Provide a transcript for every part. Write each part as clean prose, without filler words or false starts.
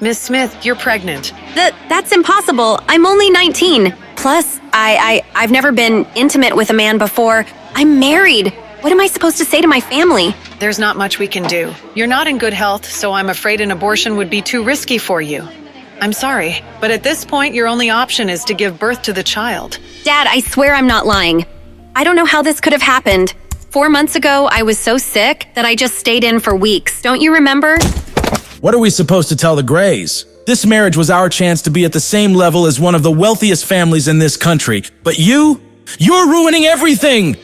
Miss Smith, you're pregnant. That's impossible. I'm only 19. Plus, I've never been intimate with a man before. I'm married. What am I supposed to say to my family? There's not much we can do. You're not in good health, so I'm afraid an abortion would be too risky for you. I'm sorry, but at this point, your only option is to give birth to the child. Dad, I swear I'm not lying. I don't know how this could have happened. 4 months ago, I was so sick that I just stayed in for weeks. Don't you remember? What are we supposed to tell the Grays? This marriage was our chance to be at the same level as one of the wealthiest families in this country. But you're ruining everything!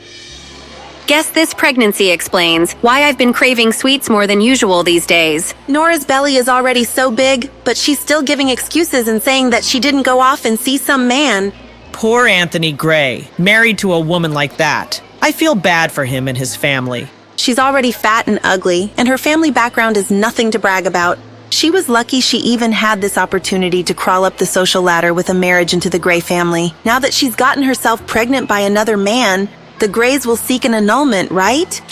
Guess this pregnancy explains why I've been craving sweets more than usual these days. Nora's belly is already so big, but she's still giving excuses and saying that she didn't go off and see some man. Poor Anthony Gray, married to a woman like that. I feel bad for him and his family. She's already fat and ugly, and her family background is nothing to brag about. She was lucky she even had this opportunity to crawl up the social ladder with a marriage into the Gray family. Now that she's gotten herself pregnant by another man, the Grays will seek an annulment, right?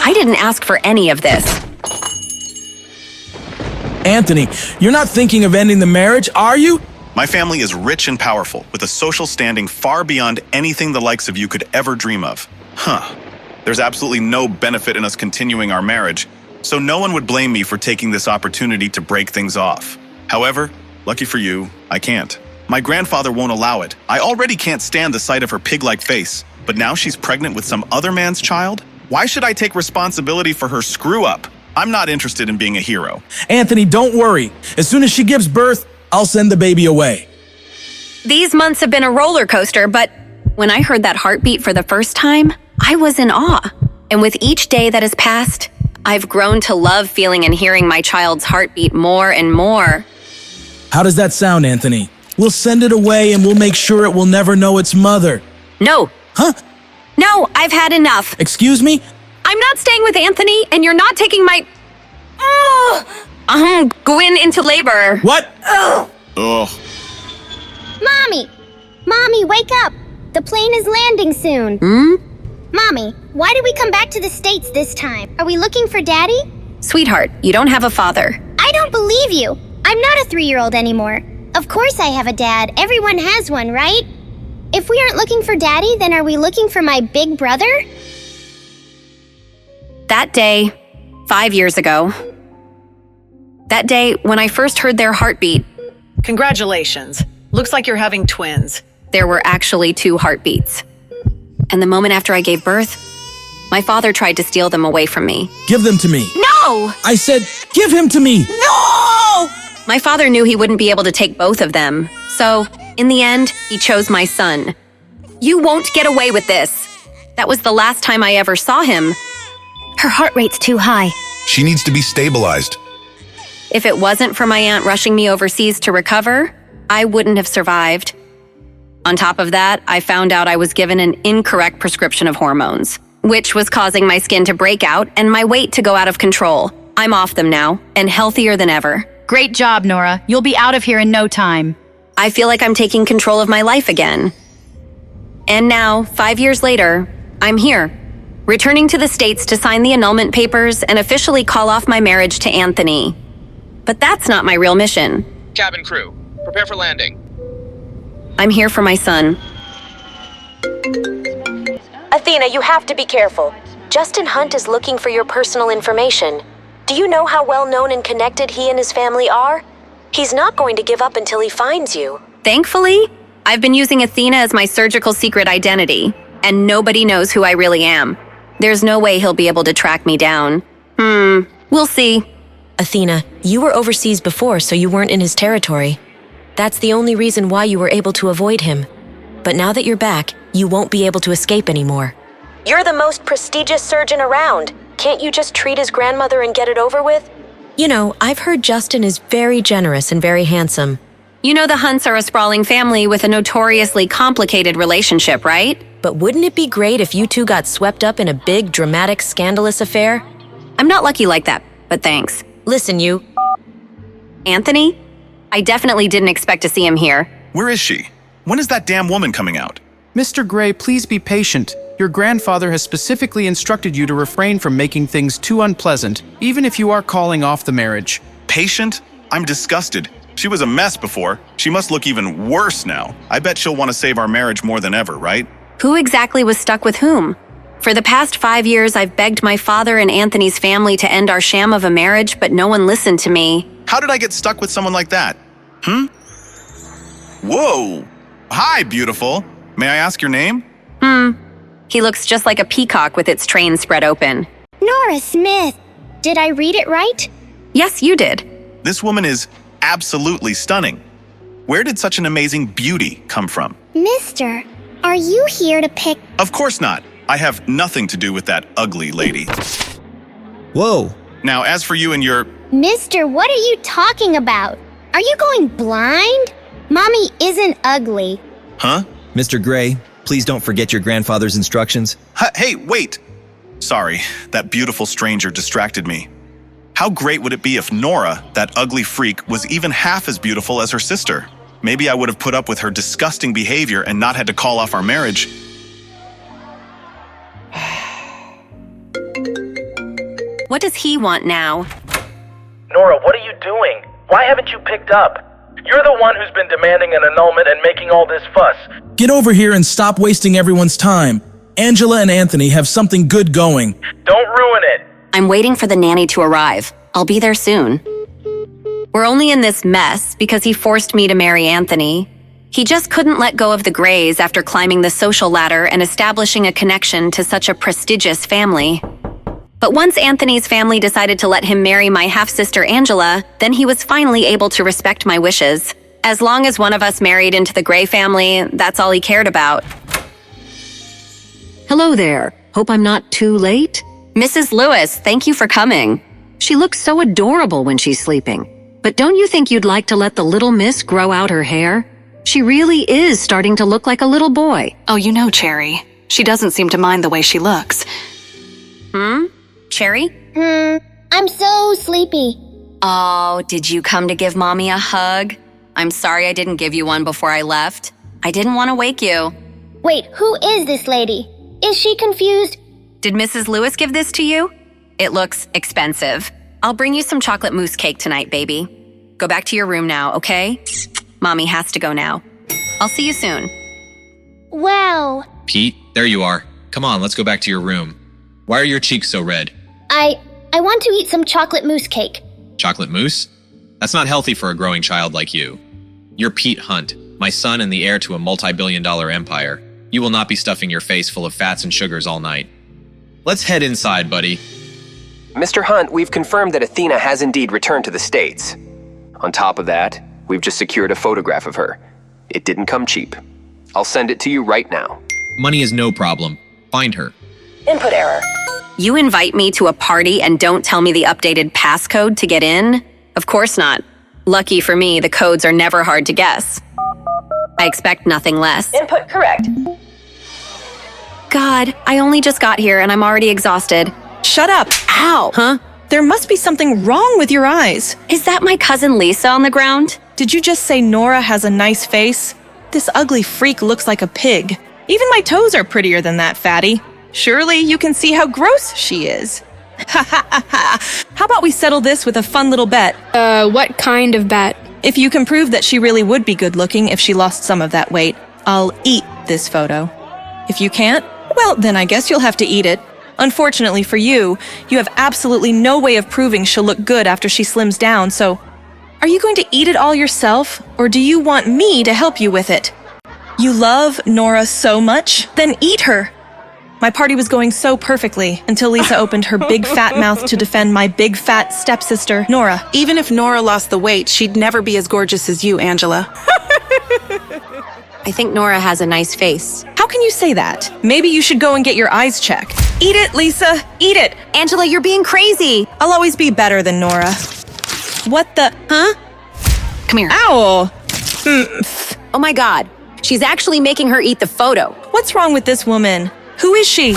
I didn't ask for any of this. Anthony, you're not thinking of ending the marriage, are you? My family is rich and powerful, with a social standing far beyond anything the likes of you could ever dream of. There's absolutely no benefit in us continuing our marriage, so no one would blame me for taking this opportunity to break things off. However, lucky for you, I can't. My grandfather won't allow it. I already can't stand the sight of her pig-like face, but now she's pregnant with some other man's child? Why should I take responsibility for her screw-up? I'm not interested in being a hero. Anthony, don't worry. As soon as she gives birth, I'll send the baby away. These months have been a roller coaster, but when I heard that heartbeat for the first time, I was in awe. And with each day that has passed, I've grown to love feeling and hearing my child's heartbeat more and more. How does that sound, Anthony? We'll send it away and we'll make sure it will never know its mother. No. Huh? No, I've had enough. Excuse me? I'm not staying with Anthony, and you're not taking my... going into labor. What? Ugh. Mommy, wake up! The plane is landing soon. Mommy, why did we come back to the States this time? Are we looking for Daddy? Sweetheart, you don't have a father. I don't believe you. I'm not a 3-year-old anymore. Of course I have a dad. Everyone has one, right? If we aren't looking for Daddy, then are we looking for my big brother? That day, 5 years ago, that day when I first heard their heartbeat, Congratulations. Looks like you're having twins. there were actually 2 heartbeats. And the moment after I gave birth, my father tried to steal them away from me. Give them to me. No! I said, give him to me. No! My father knew he wouldn't be able to take both of them. So, in the end, he chose my son. You won't get away with this. That was the last time I ever saw him. Her heart rate's too high. She needs to be stabilized. If it wasn't for my aunt rushing me overseas to recover, I wouldn't have survived. On top of that, I found out I was given an incorrect prescription of hormones, which was causing my skin to break out and my weight to go out of control. I'm off them now, and healthier than ever. Great job, Nora. You'll be out of here in no time. I feel like I'm taking control of my life again. And now, 5 years later, I'm here, returning to the States to sign the annulment papers and officially call off my marriage to Anthony. But that's not my real mission. Cabin crew, prepare for landing. I'm here for my son. Athena, you have to be careful. Justin Hunt is looking for your personal information. Do you know how well known and connected he and his family are? He's not going to give up until he finds you. Thankfully, I've been using Athena as my surgical secret identity, and nobody knows who I really am. There's no way he'll be able to track me down. We'll see. Athena, you were overseas before, so you weren't in his territory. That's the only reason why you were able to avoid him. But now that you're back, you won't be able to escape anymore. You're the most prestigious surgeon around. Can't you just treat his grandmother and get it over with? You know, I've heard Justin is very generous and very handsome. You know the Hunts are a sprawling family with a notoriously complicated relationship, right? But wouldn't it be great if you two got swept up in a big, dramatic, scandalous affair? I'm not lucky like that, but thanks. Listen, you... Anthony? I definitely didn't expect to see him here. Where is she? When is that damn woman coming out? Mr. Gray, please be patient. Your grandfather has specifically instructed you to refrain from making things too unpleasant, even if you are calling off the marriage. Patient? I'm disgusted. She was a mess before. She must look even worse now. I bet she'll want to save our marriage more than ever, right? Who exactly was stuck with whom? For the past 5 years, I've begged my father and Anthony's family to end our sham of a marriage, but no one listened to me. How did I get stuck with someone like that? Whoa! Hi, beautiful. May I ask your name? He looks just like a peacock with its train spread open. Nora Smith. Did I read it right? Yes, you did. This woman is absolutely stunning. Where did such an amazing beauty come from? Mister, are you here to pick? Of course not. I have nothing to do with that ugly lady. Whoa. Now, as for you and your... Mister, what are you talking about? Are you going blind? Mommy isn't ugly. Huh? Mr. Gray, please don't forget your grandfather's instructions. Hey, wait! Sorry, that beautiful stranger distracted me. How great would it be if Nora, that ugly freak, was even half as beautiful as her sister? Maybe I would have put up with her disgusting behavior and not had to call off our marriage. What does he want now? Nora, what are you doing? Why haven't you picked up? You're the one who's been demanding an annulment and making all this fuss. Get over here and stop wasting everyone's time. Angela and Anthony have something good going. Don't ruin it. I'm waiting for the nanny to arrive. I'll be there soon. We're only in this mess because he forced me to marry Anthony. He just couldn't let go of the Grays after climbing the social ladder and establishing a connection to such a prestigious family. But once Anthony's family decided to let him marry my half-sister Angela, then he was finally able to respect my wishes. As long as one of us married into the Gray family, that's all he cared about. Hello there. Hope I'm not too late. Mrs. Lewis, thank you for coming. She looks so adorable when she's sleeping. But don't you think you'd like to let the little miss grow out her hair? She really is starting to look like a little boy. Oh, you know, Cherry. She doesn't seem to mind the way she looks. Cherry? I'm so sleepy. Oh, did you come to give Mommy a hug? I'm sorry I didn't give you one before I left. I didn't want to wake you. Wait, who is this lady? Is she confused? Did Mrs. Lewis give this to you? It looks expensive. I'll bring you some chocolate mousse cake tonight, baby. Go back to your room now, okay? Mommy has to go now. I'll see you soon. Wow. Pete, there you are. Come on, let's go back to your room. Why are your cheeks so red? I want to eat some chocolate mousse cake. Chocolate mousse? That's not healthy for a growing child like you. You're Pete Hunt, my son and the heir to a multi-billion-dollar empire. You will not be stuffing your face full of fats and sugars all night. Let's head inside, buddy. Mr. Hunt, we've confirmed that Athena has indeed returned to the States. On top of that, we've just secured a photograph of her. It didn't come cheap. I'll send it to you right now. Money is no problem. Find her. Input error. You invite me to a party and don't tell me the updated passcode to get in? Of course not. Lucky for me, the codes are never hard to guess. I expect nothing less. Input correct. God, I only just got here and I'm already exhausted. Shut up. Ow! Huh? There must be something wrong with your eyes. Is that my cousin Lisa on the ground? Did you just say Nora has a nice face? This ugly freak looks like a pig. Even my toes are prettier than that, fatty. Surely you can see how gross she is. Ha ha ha ha. How about we settle this with a fun little bet? What kind of bet? If you can prove that she really would be good looking if she lost some of that weight, I'll eat this photo. If you can't, well, then I guess you'll have to eat it. Unfortunately for you, you have absolutely no way of proving she'll look good after she slims down, so are you going to eat it all yourself, or do you want me to help you with it? You love Nora so much? Then eat her! My party was going so perfectly until Lisa opened her big fat mouth to defend my big fat stepsister, Nora. Even if Nora lost the weight, she'd never be as gorgeous as you, Angela. I think Nora has a nice face. How can you say that? Maybe you should go and get your eyes checked. Eat it, Lisa! Eat it! Angela, you're being crazy! I'll always be better than Nora. What the... Huh? Come here. Ow! Oh my God. She's actually making her eat the photo. What's wrong with this woman? Who is she?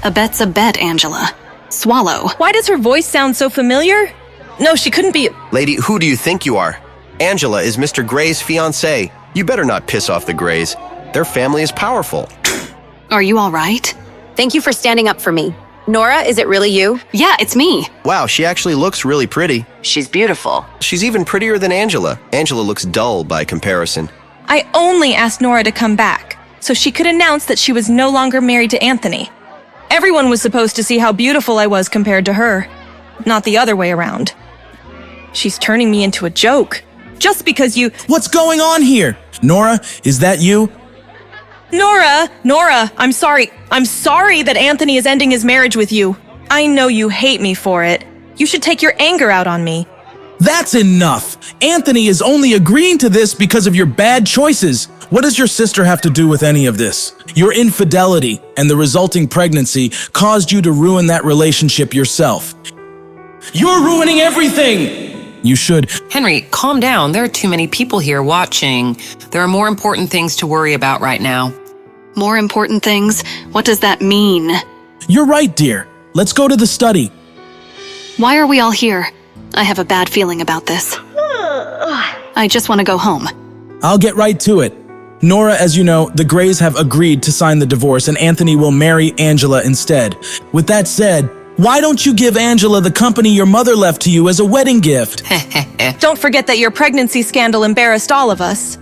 A bet's a bet, Angela. Swallow. Why does her voice sound so familiar? No, she couldn't be... Lady, who do you think you are? Angela is Mr. Gray's fiancée. You better not piss off the Grays. Their family is powerful. Are you all right? Thank you for standing up for me. Nora, is it really you? Yeah, it's me. Wow, she actually looks really pretty. She's beautiful. She's even prettier than Angela. Angela looks dull by comparison. I only asked Nora to come back so she could announce that she was no longer married to Anthony. Everyone was supposed to see how beautiful I was compared to her, not the other way around. She's turning me into a joke. Just because you— What's going on here? Nora, is that you? Nora, I'm sorry. I'm sorry that Anthony is ending his marriage with you. I know you hate me for it. You should take your anger out on me. That's enough. Anthony is only agreeing to this because of your bad choices. What does your sister have to do with any of this? Your infidelity and the resulting pregnancy caused you to ruin that relationship yourself. You're ruining everything! You should— Henry, calm down. There are too many people here watching. There are more important things to worry about right now. More important things? What does that mean? You're right, dear. Let's go to the study. Why are we all here? I have a bad feeling about this. I just want to go home. I'll get right to it. Nora, as you know, the Grays have agreed to sign the divorce and Anthony will marry Angela instead. With that said, why don't you give Angela the company your mother left to you as a wedding gift? Don't forget that your pregnancy scandal embarrassed all of us.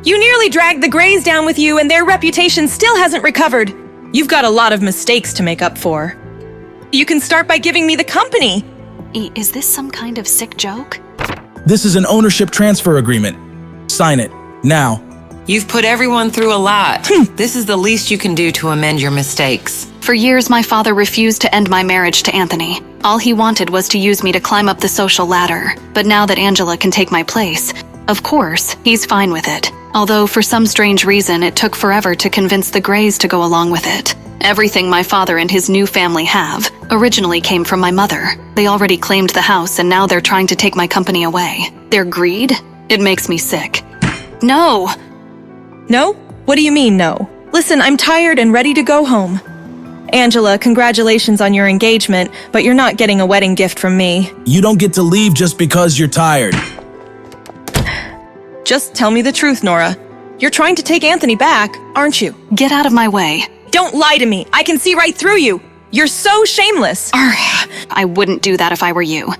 You nearly dragged the Grays down with you and their reputation still hasn't recovered. You've got a lot of mistakes to make up for. You can start by giving me the company. Is this some kind of sick joke? This is an ownership transfer agreement. Sign it, now. You've put everyone through a lot. This is the least you can do to amend your mistakes. For years, my father refused to end my marriage to Anthony. All he wanted was to use me to climb up the social ladder. But now that Angela can take my place, of course, he's fine with it. Although for some strange reason, it took forever to convince the Grays to go along with it. Everything my father and his new family have originally came from my mother. They already claimed the house and now they're trying to take my company away. Their greed? It makes me sick. No! No? What do you mean, no? Listen, I'm tired and ready to go home. Angela, congratulations on your engagement, but you're not getting a wedding gift from me. You don't get to leave just because you're tired. Just tell me the truth, Nora. You're trying to take Anthony back, aren't you? Get out of my way. Don't lie to me. I can see right through you. You're so shameless. I wouldn't do that if I were you.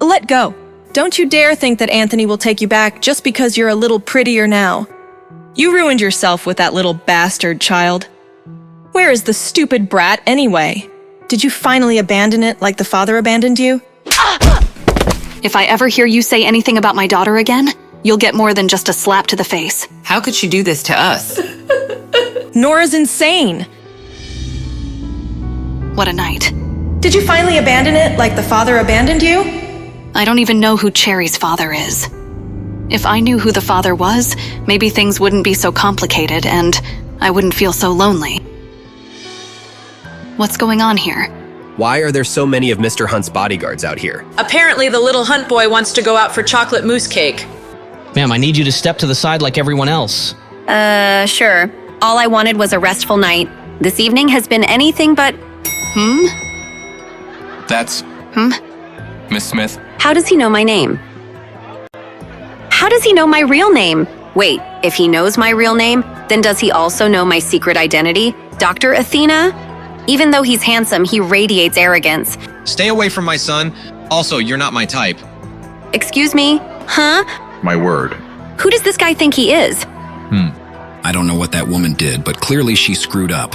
Let go. Don't you dare think that Anthony will take you back just because you're a little prettier now. You ruined yourself with that little bastard child. Where is the stupid brat anyway? Did you finally abandon it like the father abandoned you? If I ever hear you say anything about my daughter again, you'll get more than just a slap to the face. How could she do this to us? Nora's insane. What a night. Did you finally abandon it like the father abandoned you? I don't even know who Cherry's father is. If I knew who the father was, maybe things wouldn't be so complicated and I wouldn't feel so lonely. What's going on here? Why are there so many of Mr. Hunt's bodyguards out here? Apparently the little Hunt boy wants to go out for chocolate mousse cake. Ma'am, I need you to step to the side like everyone else. Sure. All I wanted was a restful night. This evening has been anything but— That's... Miss Smith. How does he know my name? How does he know my real name? Wait, if he knows my real name, then does he also know my secret identity? Dr. Athena? Even though he's handsome, he radiates arrogance. Stay away from my son. Also, you're not my type. Excuse me? Huh? My word. Who does this guy think he is? I don't know what that woman did, but clearly she screwed up.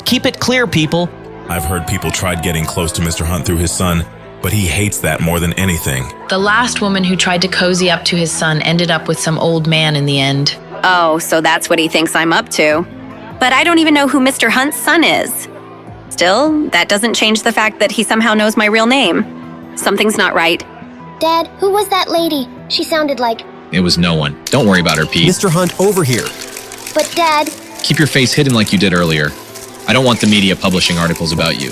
Keep it clear, people. I've heard people tried getting close to Mr. Hunt through his son, but he hates that more than anything. The last woman who tried to cozy up to his son ended up with some old man in the end. Oh, so that's what he thinks I'm up to. But I don't even know who Mr. Hunt's son is. Still, that doesn't change the fact that he somehow knows my real name. Something's not right. Dad, who was that lady? She sounded like... It was no one. Don't worry about her, Pete. Mr. Hunt, over here. But Dad... Keep your face hidden like you did earlier. I don't want the media publishing articles about you.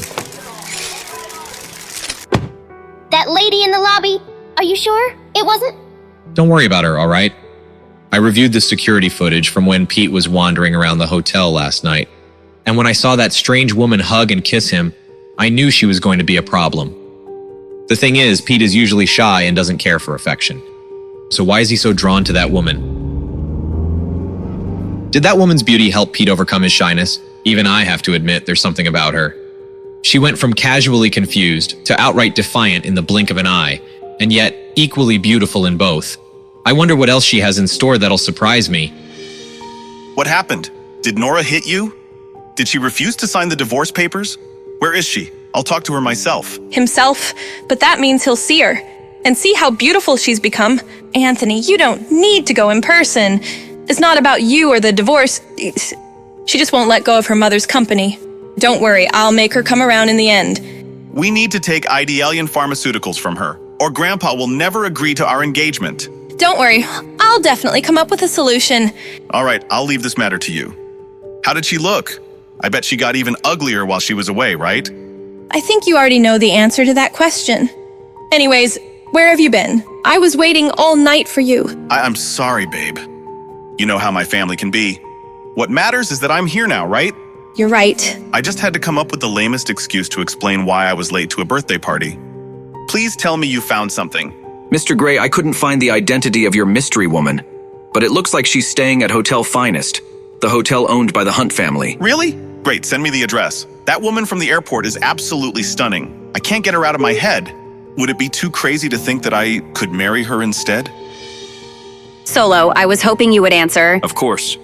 That lady in the lobby? Are you sure? It wasn't? Don't worry about her, all right? I reviewed the security footage from when Pete was wandering around the hotel last night. And when I saw that strange woman hug and kiss him, I knew she was going to be a problem. The thing is, Pete is usually shy and doesn't care for affection. So why is he so drawn to that woman? Did that woman's beauty help Pete overcome his shyness? Even I have to admit there's something about her. She went from casually confused to outright defiant in the blink of an eye, and yet equally beautiful in both. I wonder what else she has in store that'll surprise me. What happened? Did Nora hit you? Did she refuse to sign the divorce papers? Where is she? I'll talk to her myself. Himself, but that means he'll see her. And see how beautiful she's become. Anthony, you don't need to go in person. It's not about you or the divorce. She just won't let go of her mother's company. Don't worry, I'll make her come around in the end. We need to take Idealian Pharmaceuticals from her, or Grandpa will never agree to our engagement. Don't worry, I'll definitely come up with a solution. All right, I'll leave this matter to you. How did she look? I bet she got even uglier while she was away, right? I think you already know the answer to that question. Anyways, where have you been? I was waiting all night for you. I'm sorry, babe. You know how my family can be. What matters is that I'm here now, right? You're right. I just had to come up with the lamest excuse to explain why I was late to a birthday party. Please tell me you found something. Mr. Gray, I couldn't find the identity of your mystery woman, but it looks like she's staying at Hotel Finest, the hotel owned by the Hunt family. Really? Great, send me the address. That woman from the airport is absolutely stunning. I can't get her out of my head. Would it be too crazy to think that I could marry her instead? Solo, I was hoping you would answer. Of course.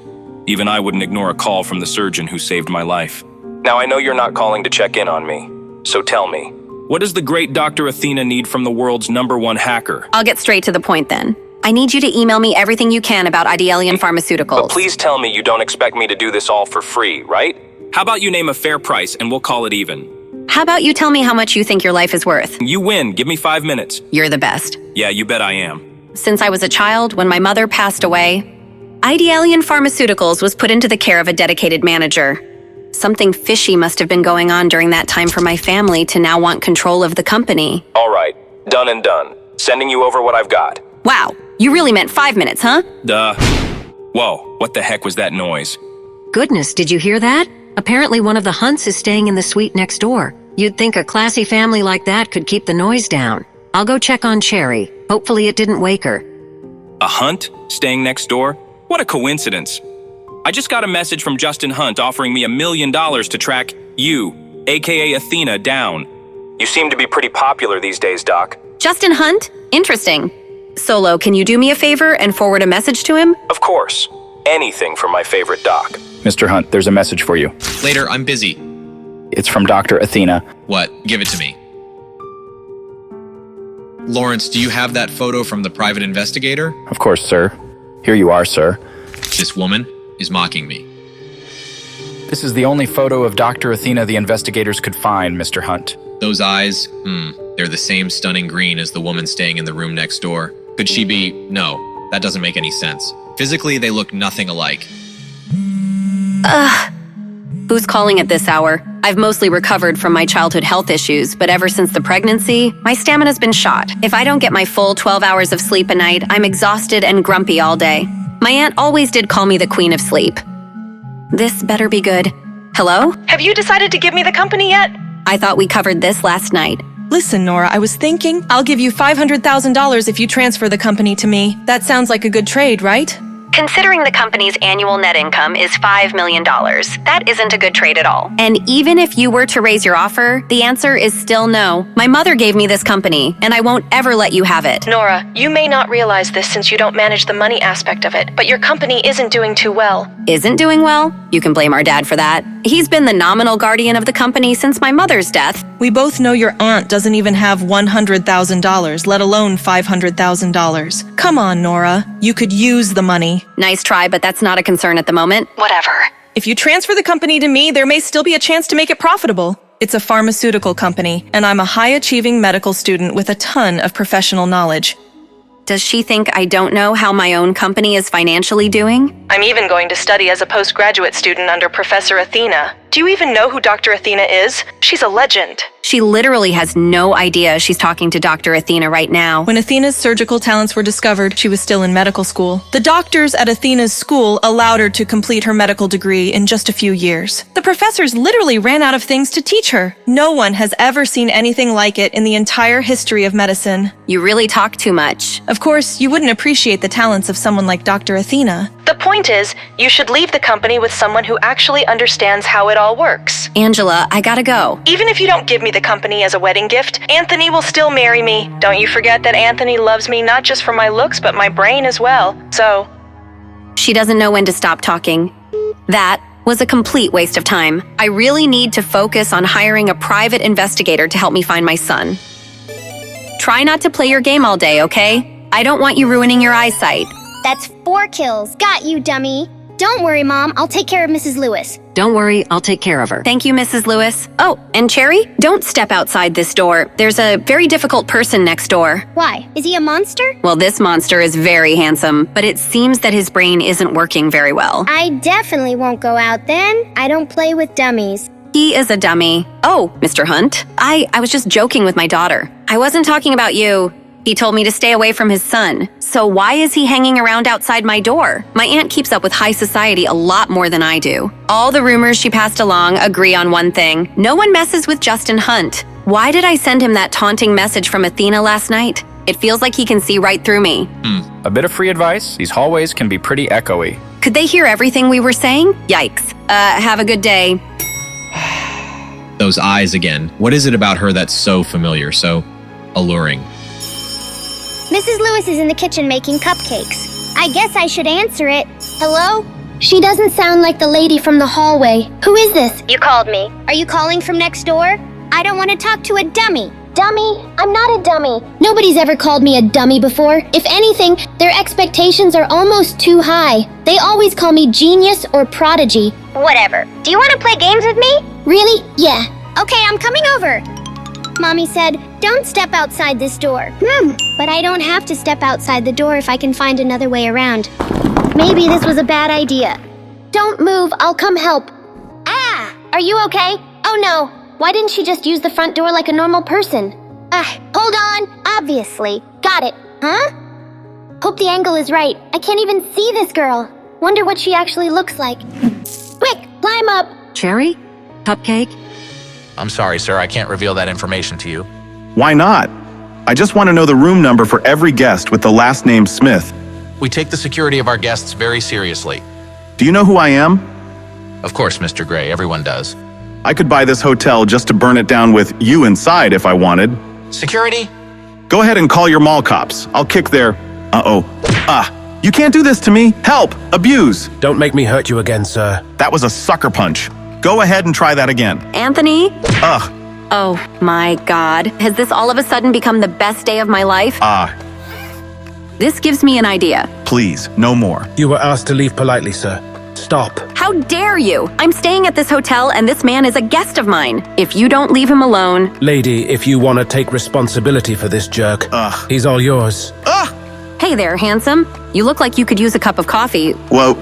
Even I wouldn't ignore a call from the surgeon who saved my life. Now I know you're not calling to check in on me, so tell me, what does the great Dr. Athena need from the world's #1 hacker? I'll get straight to the point then. I need you to email me everything you can about Idealian Pharmaceuticals. But please tell me you don't expect me to do this all for free, right? How about you name a fair price and we'll call it even? How about you tell me how much you think your life is worth? You win. Give me 5 minutes. You're the best. Yeah, you bet I am. Since I was a child, when my mother passed away, Idealian Pharmaceuticals was put into the care of a dedicated manager. Something fishy must have been going on during that time for my family to now want control of the company. All right, done and done. Sending you over what I've got. Wow, you really meant 5 minutes, huh? Duh. Whoa, what the heck was that noise? Goodness, did you hear that? Apparently one of the Hunts is staying in the suite next door. You'd think a classy family like that could keep the noise down. I'll go check on Cherry. Hopefully it didn't wake her. A Hunt staying next door? What a coincidence. I just got a message from Justin Hunt offering me $1 million to track you, aka Athena, down. You seem to be pretty popular these days, Doc. Justin Hunt? Interesting. Solo, can you do me a favor and forward a message to him? Of course. Anything for my favorite Doc. Mr. Hunt, there's a message for you. Later, I'm busy. It's from Dr. Athena. What? Give it to me. Lawrence, do you have that photo from the private investigator? Of course, sir. Here you are, sir. This woman is mocking me. This is the only photo of Dr. Athena the investigators could find, Mr. Hunt. Those eyes, they're the same stunning green as the woman staying in the room next door. Could she be? No, that doesn't make any sense. Physically, they look nothing alike. Who's calling at this hour? I've mostly recovered from my childhood health issues, but ever since the pregnancy, my stamina's been shot. If I don't get my full 12 hours of sleep a night, I'm exhausted and grumpy all day. My aunt always did call me the Queen of Sleep. This better be good. Hello? Have you decided to give me the company yet? I thought we covered this last night. Listen, Nora, I was thinking I'll give you $500,000 if you transfer the company to me. That sounds like a good trade, right? Considering the company's annual net income is $5 million, that isn't a good trade at all. And even if you were to raise your offer, the answer is still no. My mother gave me this company, and I won't ever let you have it. Nora, you may not realize this since you don't manage the money aspect of it, but your company isn't doing too well. Isn't doing well? You can blame our dad for that. He's been the nominal guardian of the company since my mother's death. We both know your aunt doesn't even have $100,000, let alone $500,000. Come on, Nora. You could use the money. Nice try, but that's not a concern at the moment. Whatever. If you transfer the company to me, there may still be a chance to make it profitable. It's a pharmaceutical company, and I'm a high-achieving medical student with a ton of professional knowledge. Does she think I don't know how my own company is financially doing? I'm even going to study as a postgraduate student under Professor Athena. Do you even know who Dr. Athena is? She's a legend. She literally has no idea she's talking to Dr. Athena right now. When Athena's surgical talents were discovered, she was still in medical school. The doctors at Athena's school allowed her to complete her medical degree in just a few years. The professors literally ran out of things to teach her. No one has ever seen anything like it in the entire history of medicine. You really talk too much. Of course, you wouldn't appreciate the talents of someone like Dr. Athena. The point is, you should leave the company with someone who actually understands how it all works. Angela, I gotta go. Even if you don't give me the company as a wedding gift, Anthony will still marry me. Don't you forget that Anthony loves me not just for my looks, but my brain as well. So... She doesn't know when to stop talking. That was a complete waste of time. I really need to focus on hiring a private investigator to help me find my son. Try not to play your game all day, okay? I don't want you ruining your eyesight. That's 4 kills. Got you, dummy. Don't worry, Mom. I'll take care of Mrs. Lewis. Don't worry, I'll take care of her. Thank you, Mrs. Lewis. Oh, and Cherry, don't step outside this door. There's a very difficult person next door. Why? Is he a monster? Well, this monster is very handsome, but it seems that his brain isn't working very well. I definitely won't go out then. I don't play with dummies. He is a dummy. Oh, Mr. Hunt, I was just joking with my daughter. I wasn't talking about you. He told me to stay away from his son. So why is he hanging around outside my door? My aunt keeps up with high society a lot more than I do. All the rumors she passed along agree on one thing. No one messes with Justin Hunt. Why did I send him that taunting message from Athena last night? It feels like he can see right through me. A bit of free advice. These hallways can be pretty echoey. Could they hear everything we were saying? Yikes. Have a good day. Those eyes again. What is it about her that's so familiar, so alluring? Mrs. Lewis is in the kitchen making cupcakes. I guess I should answer it. Hello? She doesn't sound like the lady from the hallway. Who is this? You called me. Are you calling from next door? I don't want to talk to a dummy. Dummy? I'm not a dummy. Nobody's ever called me a dummy before. If anything, their expectations are almost too high. They always call me genius or prodigy. Whatever. Do you want to play games with me? Really? Yeah. Okay, I'm coming over. Mommy said, don't step outside this door. But I don't have to step outside the door if I can find another way around. Maybe this was a bad idea. Don't move, I'll come help. Ah! Are you okay? Oh no. Why didn't she just use the front door like a normal person? Hold on. Obviously. Got it. Huh? Hope the angle is right. I can't even see this girl. Wonder what she actually looks like. Quick, climb up. Cherry? Cupcake? I'm sorry, sir. I can't reveal that information to you. Why not? I just want to know the room number for every guest with the last name Smith. We take the security of our guests very seriously. Do you know who I am? Of course, Mr. Gray. Everyone does. I could buy this hotel just to burn it down with you inside if I wanted. Security? Go ahead and call your mall cops. I'll kick their... You can't do this to me. Help! Abuse! Don't make me hurt you again, sir. That was a sucker punch. Go ahead and try that again. Anthony? Ugh. Oh my God. Has this all of a sudden become the best day of my life? This gives me an idea. Please, no more. You were asked to leave politely, sir. Stop. How dare you? I'm staying at this hotel and this man is a guest of mine. If you don't leave him alone... Lady, if you want to take responsibility for this jerk, he's all yours. Hey there, handsome. You look like you could use a cup of coffee. Whoa,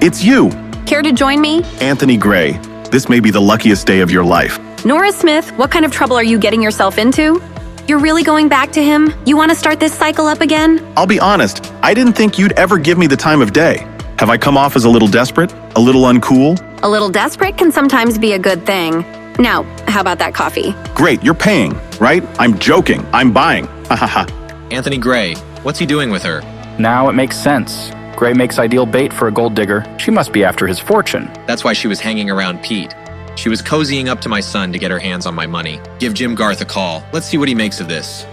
It's you. Care to join me? Anthony Gray. This may be the luckiest day of your life. Nora Smith, what kind of trouble are you getting yourself into? You're really going back to him? You want to start this cycle up again? I'll be honest, I didn't think you'd ever give me the time of day. Have I come off as a little desperate? A little uncool? A little desperate can sometimes be a good thing. Now, how about that coffee? Great, you're paying, right? I'm joking. I'm buying. Ha ha ha. Anthony Gray, what's he doing with her? Now it makes sense. Gray makes ideal bait for a gold digger. She must be after his fortune. That's why she was hanging around Pete. She was cozying up to my son to get her hands on my money. Give Jim Garth a call. Let's see what he makes of this.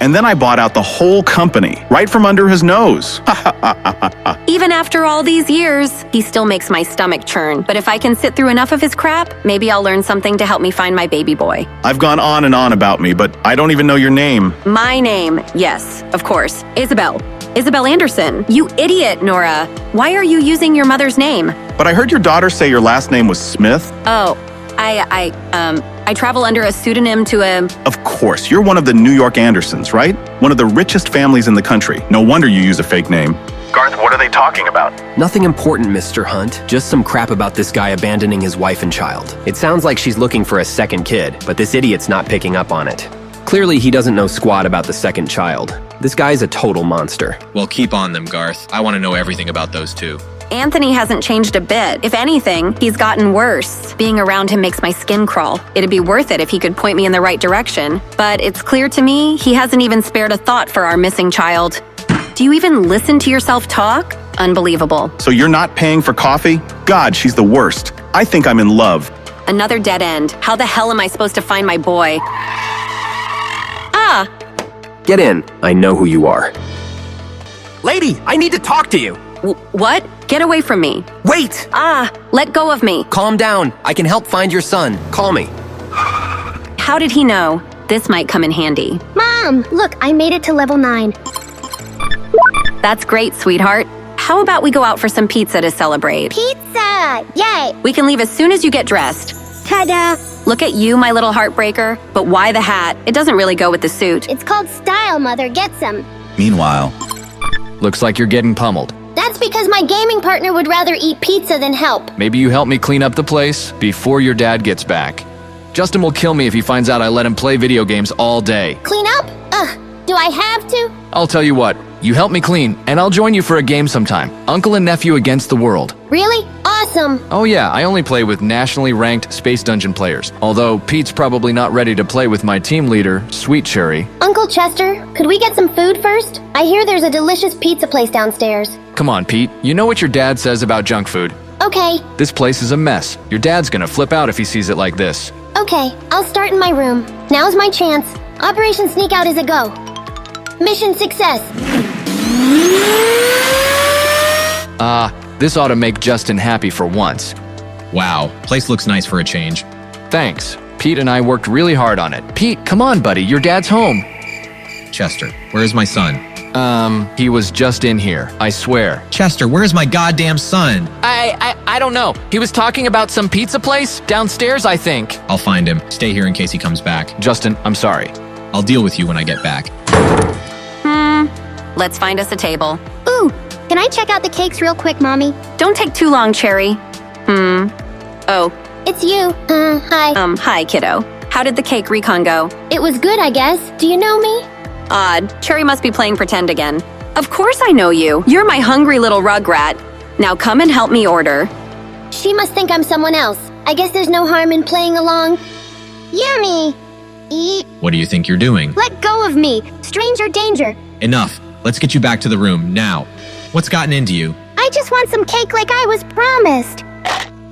And then I bought out the whole company, right from under his nose. Even after all these years, he still makes my stomach churn. But if I can sit through enough of his crap, maybe I'll learn something to help me find my baby boy. I've gone on and on about me, but I don't even know your name. My name, yes, of course. Isabel. Isabel Anderson. You idiot, Nora. Why are you using your mother's name? But I heard your daughter say your last name was Smith. Oh, I travel under a pseudonym to a... Of course, you're one of the New York Andersons, right? One of the richest families in the country. No wonder you use a fake name. Garth, what are they talking about? Nothing important, Mr. Hunt. Just some crap about this guy abandoning his wife and child. It sounds like she's looking for a second kid, but this idiot's not picking up on it. Clearly, he doesn't know squat about the second child. This guy's a total monster. Well, keep on them, Garth. I want to know everything about those two. Anthony hasn't changed a bit. If anything, he's gotten worse. Being around him makes my skin crawl. It'd be worth it if he could point me in the right direction. But it's clear to me he hasn't even spared a thought for our missing child. Do you even listen to yourself talk? Unbelievable. So you're not paying for coffee? God, she's the worst. I think I'm in love. Another dead end. How the hell am I supposed to find my boy? Ah! Get in. I know who you are. Lady, I need to talk to you. What? Get away from me. Wait! Ah! Let go of me. Calm down. I can help find your son. Call me. How did he know? This might come in handy. Mom, look, I made it to level 9. That's great, sweetheart. How about we go out for some pizza to celebrate? Pizza! Yay! We can leave as soon as you get dressed. Ta-da! Look at you, my little heartbreaker. But why the hat? It doesn't really go with the suit. It's called style, Mother. Get some. Meanwhile, looks like you're getting pummeled. That's because my gaming partner would rather eat pizza than help. Maybe you help me clean up the place before your dad gets back. Justin will kill me if he finds out I let him play video games all day. Clean up? Ugh, do I have to? I'll tell you what, you help me clean, and I'll join you for a game sometime. Uncle and nephew against the world. Really? Awesome. Oh yeah, I only play with nationally ranked Space Dungeon players. Although Pete's probably not ready to play with my team leader, Sweet Cherry. Uncle Chester, could we get some food first? I hear there's a delicious pizza place downstairs. Come on, Pete. You know what your dad says about junk food. Okay. This place is a mess. Your dad's gonna flip out if he sees it like this. Okay, I'll start in my room. Now's my chance. Operation Sneak Out is a go. Mission success. This ought to make Justin happy for once. Wow, place looks nice for a change. Thanks. Pete and I worked really hard on it. Pete, come on, buddy. Your dad's home. Chester, where is my son? He was just in here. I swear. Chester, where is my goddamn son? I don't know. He was talking about some pizza place downstairs, I think. I'll find him. Stay here in case he comes back. Justin, I'm sorry. I'll deal with you when I get back. Let's find us a table. Ooh, can I check out the cakes real quick, Mommy? Don't take too long, Cherry. Oh. It's you. Hi. Hi, kiddo. How did the cake recon go? It was good, I guess. Do you know me? Odd. Cherry must be playing pretend again. Of course I know you. You're my hungry little rugrat. Now come and help me order. She must think I'm someone else. I guess there's no harm in playing along. Yummy. Eat. What do you think you're doing? Let go of me. Stranger danger. Enough. Let's get you back to the room, now. What's gotten into you? I just want some cake like I was promised.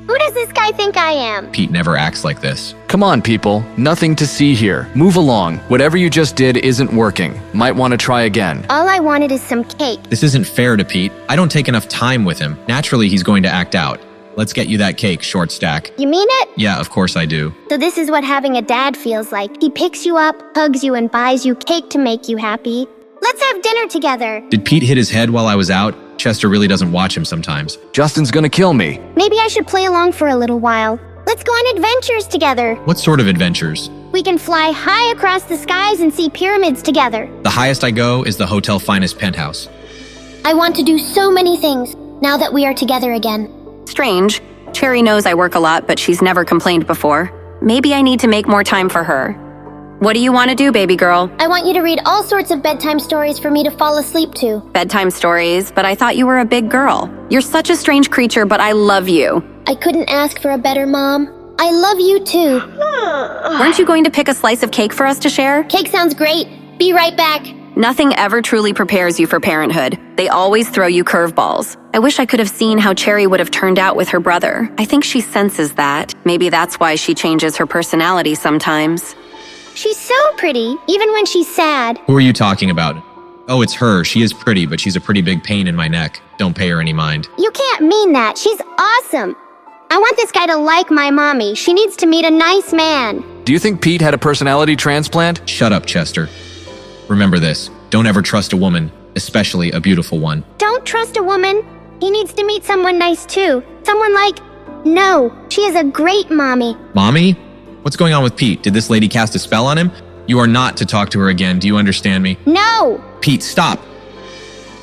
Who does this guy think I am? Pete never acts like this. Come on, people. Nothing to see here. Move along. Whatever you just did isn't working. Might want to try again. All I wanted is some cake. This isn't fair to Pete. I don't take enough time with him. Naturally, he's going to act out. Let's get you that cake, short stack. You mean it? Yeah, of course I do. So this is what having a dad feels like. He picks you up, hugs you, and buys you cake to make you happy. Let's have dinner together. Did Pete hit his head while I was out? Chester really doesn't watch him sometimes. Justin's gonna kill me. Maybe I should play along for a little while. Let's go on adventures together. What sort of adventures? We can fly high across the skies and see pyramids together. The highest I go is the Hotel Finest penthouse. I want to do so many things now that we are together again. Strange. Cherry knows I work a lot, but she's never complained before. Maybe I need to make more time for her. What do you want to do, baby girl? I want you to read all sorts of bedtime stories for me to fall asleep to. Bedtime stories, but I thought you were a big girl. You're such a strange creature, but I love you. I couldn't ask for a better mom. I love you too. Weren't you going to pick a slice of cake for us to share? Cake sounds great. Be right back. Nothing ever truly prepares you for parenthood. They always throw you curveballs. I wish I could have seen how Cherry would have turned out with her brother. I think she senses that. Maybe that's why she changes her personality sometimes. She's so pretty, even when she's sad. Who are you talking about? Oh, it's her. She is pretty, but she's a pretty big pain in my neck. Don't pay her any mind. You can't mean that. She's awesome. I want this guy to like my mommy. She needs to meet a nice man. Do you think Pete had a personality transplant? Shut up, Chester. Remember this. Don't ever trust a woman, especially a beautiful one. Don't trust a woman. He needs to meet someone nice too. Someone like... No, she is a great mommy. Mommy? What's going on with Pete? Did this lady cast a spell on him? You are not to talk to her again. Do you understand me? No! Pete, stop!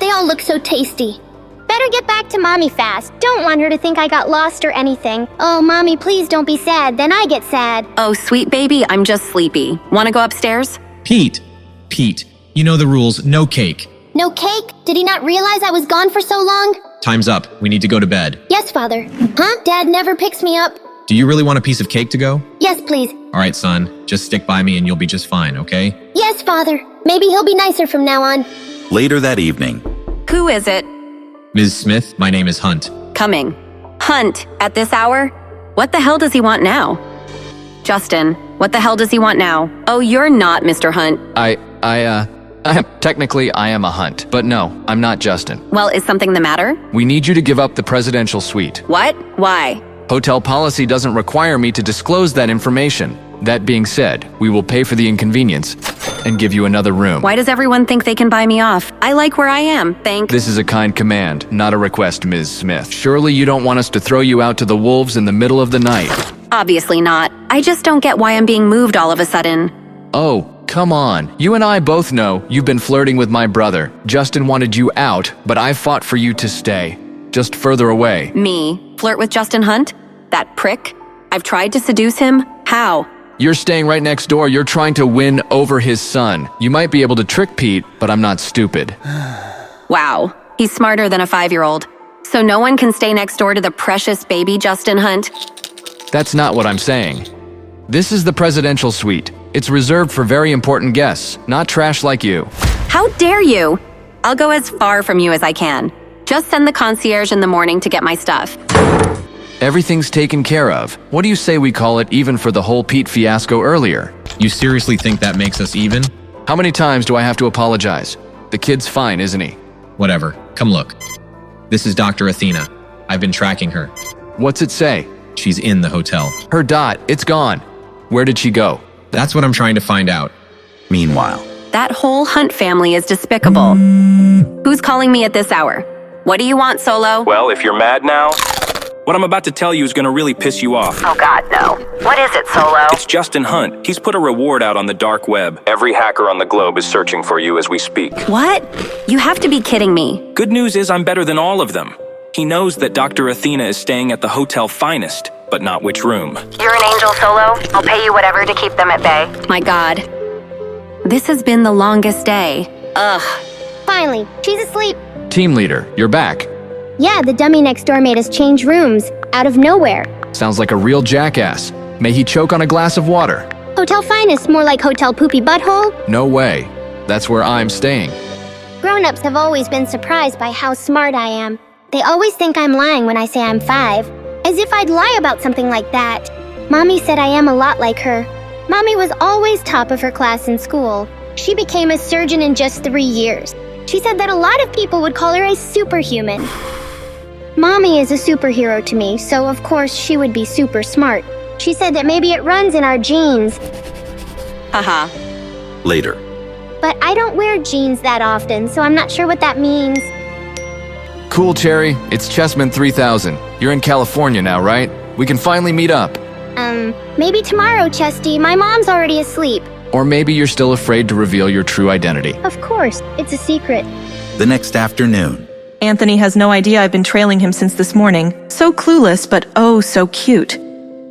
They all look so tasty. Better get back to mommy fast. Don't want her to think I got lost or anything. Oh, mommy, please don't be sad. Then I get sad. Oh, sweet baby, I'm just sleepy. Want to go upstairs? Pete! Pete, you know the rules. No cake. No cake? Did he not realize I was gone for so long? Time's up. We need to go to bed. Yes, Father. Huh? Dad never picks me up. Do you really want a piece of cake to go? Yes, please. All right, son. Just stick by me and you'll be just fine, okay? Yes, Father. Maybe he'll be nicer from now on. Later that evening. Who is it? Ms. Smith, my name is Hunt. Coming. Hunt, at this hour? What the hell does he want now? Justin, what the hell does he want now? Oh, you're not Mr. Hunt. Technically, I am a Hunt, but no, I'm not Justin. Well, is something the matter? We need you to give up the presidential suite. What? Why? Hotel policy doesn't require me to disclose that information. That being said, we will pay for the inconvenience and give you another room. Why does everyone think they can buy me off? I like where I am, thank— This is a kind command, not a request, Ms. Smith. Surely you don't want us to throw you out to the wolves in the middle of the night. Obviously not. I just don't get why I'm being moved all of a sudden. Oh, come on. You and I both know you've been flirting with my brother. Justin wanted you out, but I fought for you to stay. Just further away. Me? Flirt with Justin Hunt? That prick? I've tried to seduce him? How? You're staying right next door. You're trying to win over his son. You might be able to trick Pete, but I'm not stupid. Wow. He's smarter than a 5-year-old. So no one can stay next door to the precious baby Justin Hunt? That's not what I'm saying. This is the presidential suite. It's reserved for very important guests, not trash like you. How dare you? I'll go as far from you as I can. Just send the concierge in the morning to get my stuff. Everything's taken care of. What do you say we call it even for the whole Pete fiasco earlier? You seriously think that makes us even? How many times do I have to apologize? The kid's fine, isn't he? Whatever. Come look. This is Dr. Athena. I've been tracking her. What's it say? She's in the hotel. Her dot, it's gone. Where did she go? That's what I'm trying to find out. Meanwhile, that whole Hunt family is despicable. Who's calling me at this hour? What do you want, Solo? Well, if you're mad now, what I'm about to tell you is gonna really piss you off. Oh God, no. What is it, Solo? It's Justin Hunt. He's put a reward out on the dark web. Every hacker on the globe is searching for you as we speak. What? You have to be kidding me. Good news is I'm better than all of them. He knows that Dr. Athena is staying at the Hotel Finest, but not which room. You're an angel, Solo. I'll pay you whatever to keep them at bay. My God. This has been the longest day. Ugh. Finally, she's asleep. Team leader, you're back. Yeah, the dummy next door made us change rooms, out of nowhere. Sounds like a real jackass. May he choke on a glass of water. Hotel Finest, more like Hotel Poopy Butthole? No way. That's where I'm staying. Grown-ups have always been surprised by how smart I am. They always think I'm lying when I say I'm 5. As if I'd lie about something like that. Mommy said I am a lot like her. Mommy was always top of her class in school. She became a surgeon in just 3 years. She said that a lot of people would call her a superhuman. Mommy is a superhero to me, so of course she would be super smart. She said that maybe it runs in our genes. Haha. later. But I don't wear jeans that often, so I'm not sure what that means. Cool, Cherry. It's Chessman 3000. You're in California now, right? We can finally meet up. Maybe tomorrow, Chesty. My mom's already asleep. Or maybe you're still afraid to reveal your true identity. Of course, it's a secret. The next afternoon. Anthony has no idea I've been trailing him since this morning. So clueless, but oh, so cute.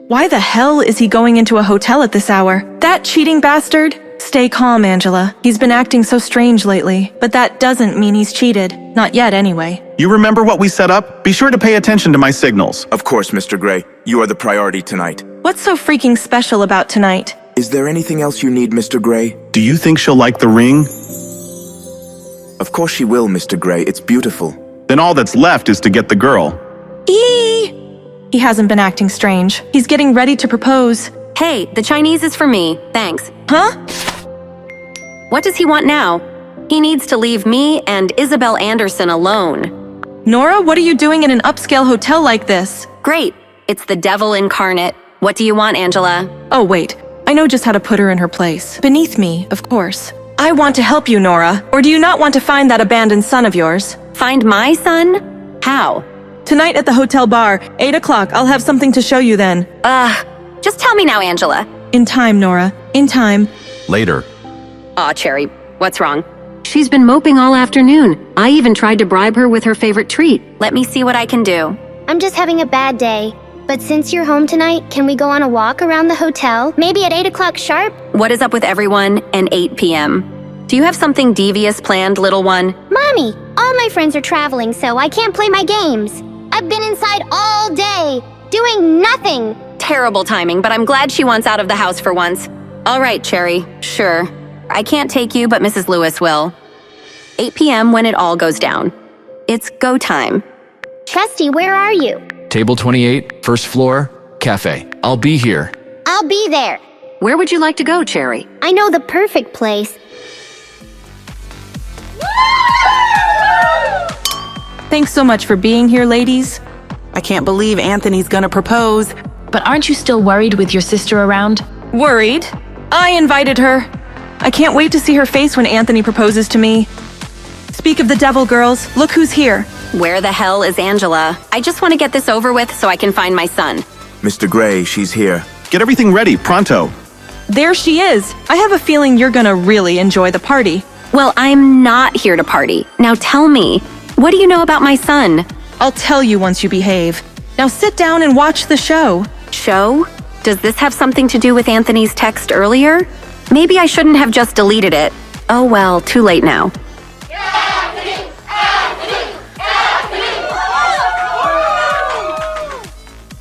Why the hell is he going into a hotel at this hour? That cheating bastard? Stay calm, Angela. He's been acting so strange lately. But that doesn't mean he's cheated. Not yet, anyway. You remember what we set up? Be sure to pay attention to my signals. Of course, Mr. Gray. You are the priority tonight. What's so freaking special about tonight? Is there anything else you need, Mr. Gray? Do you think she'll like the ring? Of course she will, Mr. Gray. It's beautiful. Then all that's left is to get the girl. He hasn't been acting strange. He's getting ready to propose. Hey, the Chinese is for me. Thanks. Huh? What does he want now? He needs to leave me and Isabel Anderson alone. Nora, what are you doing in an upscale hotel like this? Great. It's the devil incarnate. What do you want, Angela? Oh, wait. I know just how to put her in her place. Beneath me, of course. I want to help you, Nora. Or do you not want to find that abandoned son of yours? Find my son? How? Tonight at the hotel bar, 8 o'clock. I'll have something to show you then. Just tell me now, Angela. In time, Nora. In time. Later. Aw, Cherry. What's wrong? She's been moping all afternoon. I even tried to bribe her with her favorite treat. Let me see what I can do. I'm just having a bad day. But since you're home tonight, can we go on a walk around the hotel? Maybe at 8 o'clock sharp? What is up with everyone and 8 p.m.? Do you have something devious planned, little one? Mommy, all my friends are traveling, so I can't play my games. I've been inside all day, doing nothing. Terrible timing, but I'm glad she wants out of the house for once. All right, Cherry, sure. I can't take you, but Mrs. Lewis will. 8 p.m. when it all goes down. It's go time. Chesty, where are you? Table 28, first floor, cafe. I'll be here. I'll be there. Where would you like to go, Cherry? I know the perfect place. Thanks so much for being here, ladies. I can't believe Anthony's gonna propose. But aren't you still worried with your sister around? Worried? I invited her. I can't wait to see her face when Anthony proposes to me. Speak of the devil, girls. Look who's here. Where the hell is Angela? I just want to get this over with so I can find my son. Mr. Gray, she's here. Get everything ready, pronto. There she is. I have a feeling you're gonna really enjoy the party. Well, I'm not here to party. Now tell me, what do you know about my son? I'll tell you once you behave. Now sit down and watch the show. Show? Does this have something to do with Anthony's text earlier? Maybe I shouldn't have just deleted it. Oh well, too late now.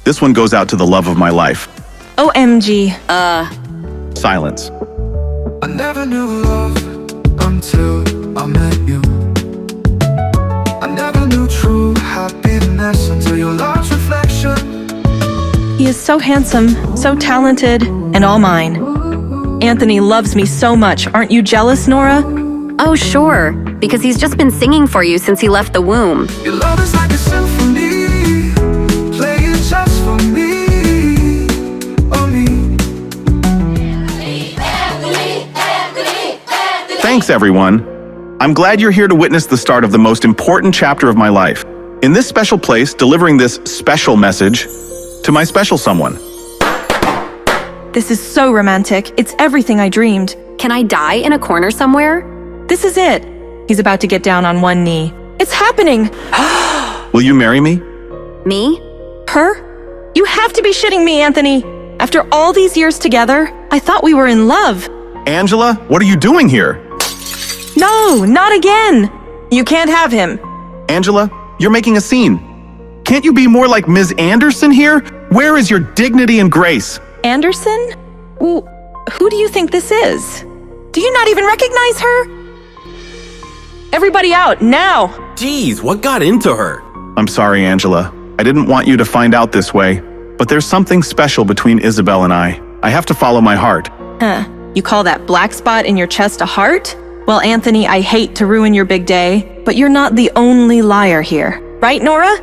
This one goes out to the love of my life. OMG. Silence. I never knew love until I met you. I never knew true happiness until your love's reflection. He is so handsome, so talented, and all mine. Anthony loves me so much. Aren't you jealous, Nora? Oh, sure, because he's just been singing for you since he left the womb. Your love is like a symphony, playing just for me, oh me. Thanks, everyone. I'm glad you're here to witness the start of the most important chapter of my life. In this special place, delivering this special message to my special someone. This is so romantic. It's everything I dreamed. Can I die in a corner somewhere? This is it. He's about to get down on one knee. It's happening! Will you marry me? Me? Her? You have to be shitting me, Anthony. After all these years together, I thought we were in love. Angela, what are you doing here? No, not again. You can't have him. Angela, you're making a scene. Can't you be more like Ms. Anderson here? Where is your dignity and grace? Anderson? Well, who do you think this is? Do you not even recognize her? Everybody out, now! Jeez, what got into her? I'm sorry, Angela. I didn't want you to find out this way, but there's something special between Isabel and I. I have to follow my heart. Huh. You call that black spot in your chest a heart? Well, Anthony, I hate to ruin your big day, but you're not the only liar here. Right, Nora?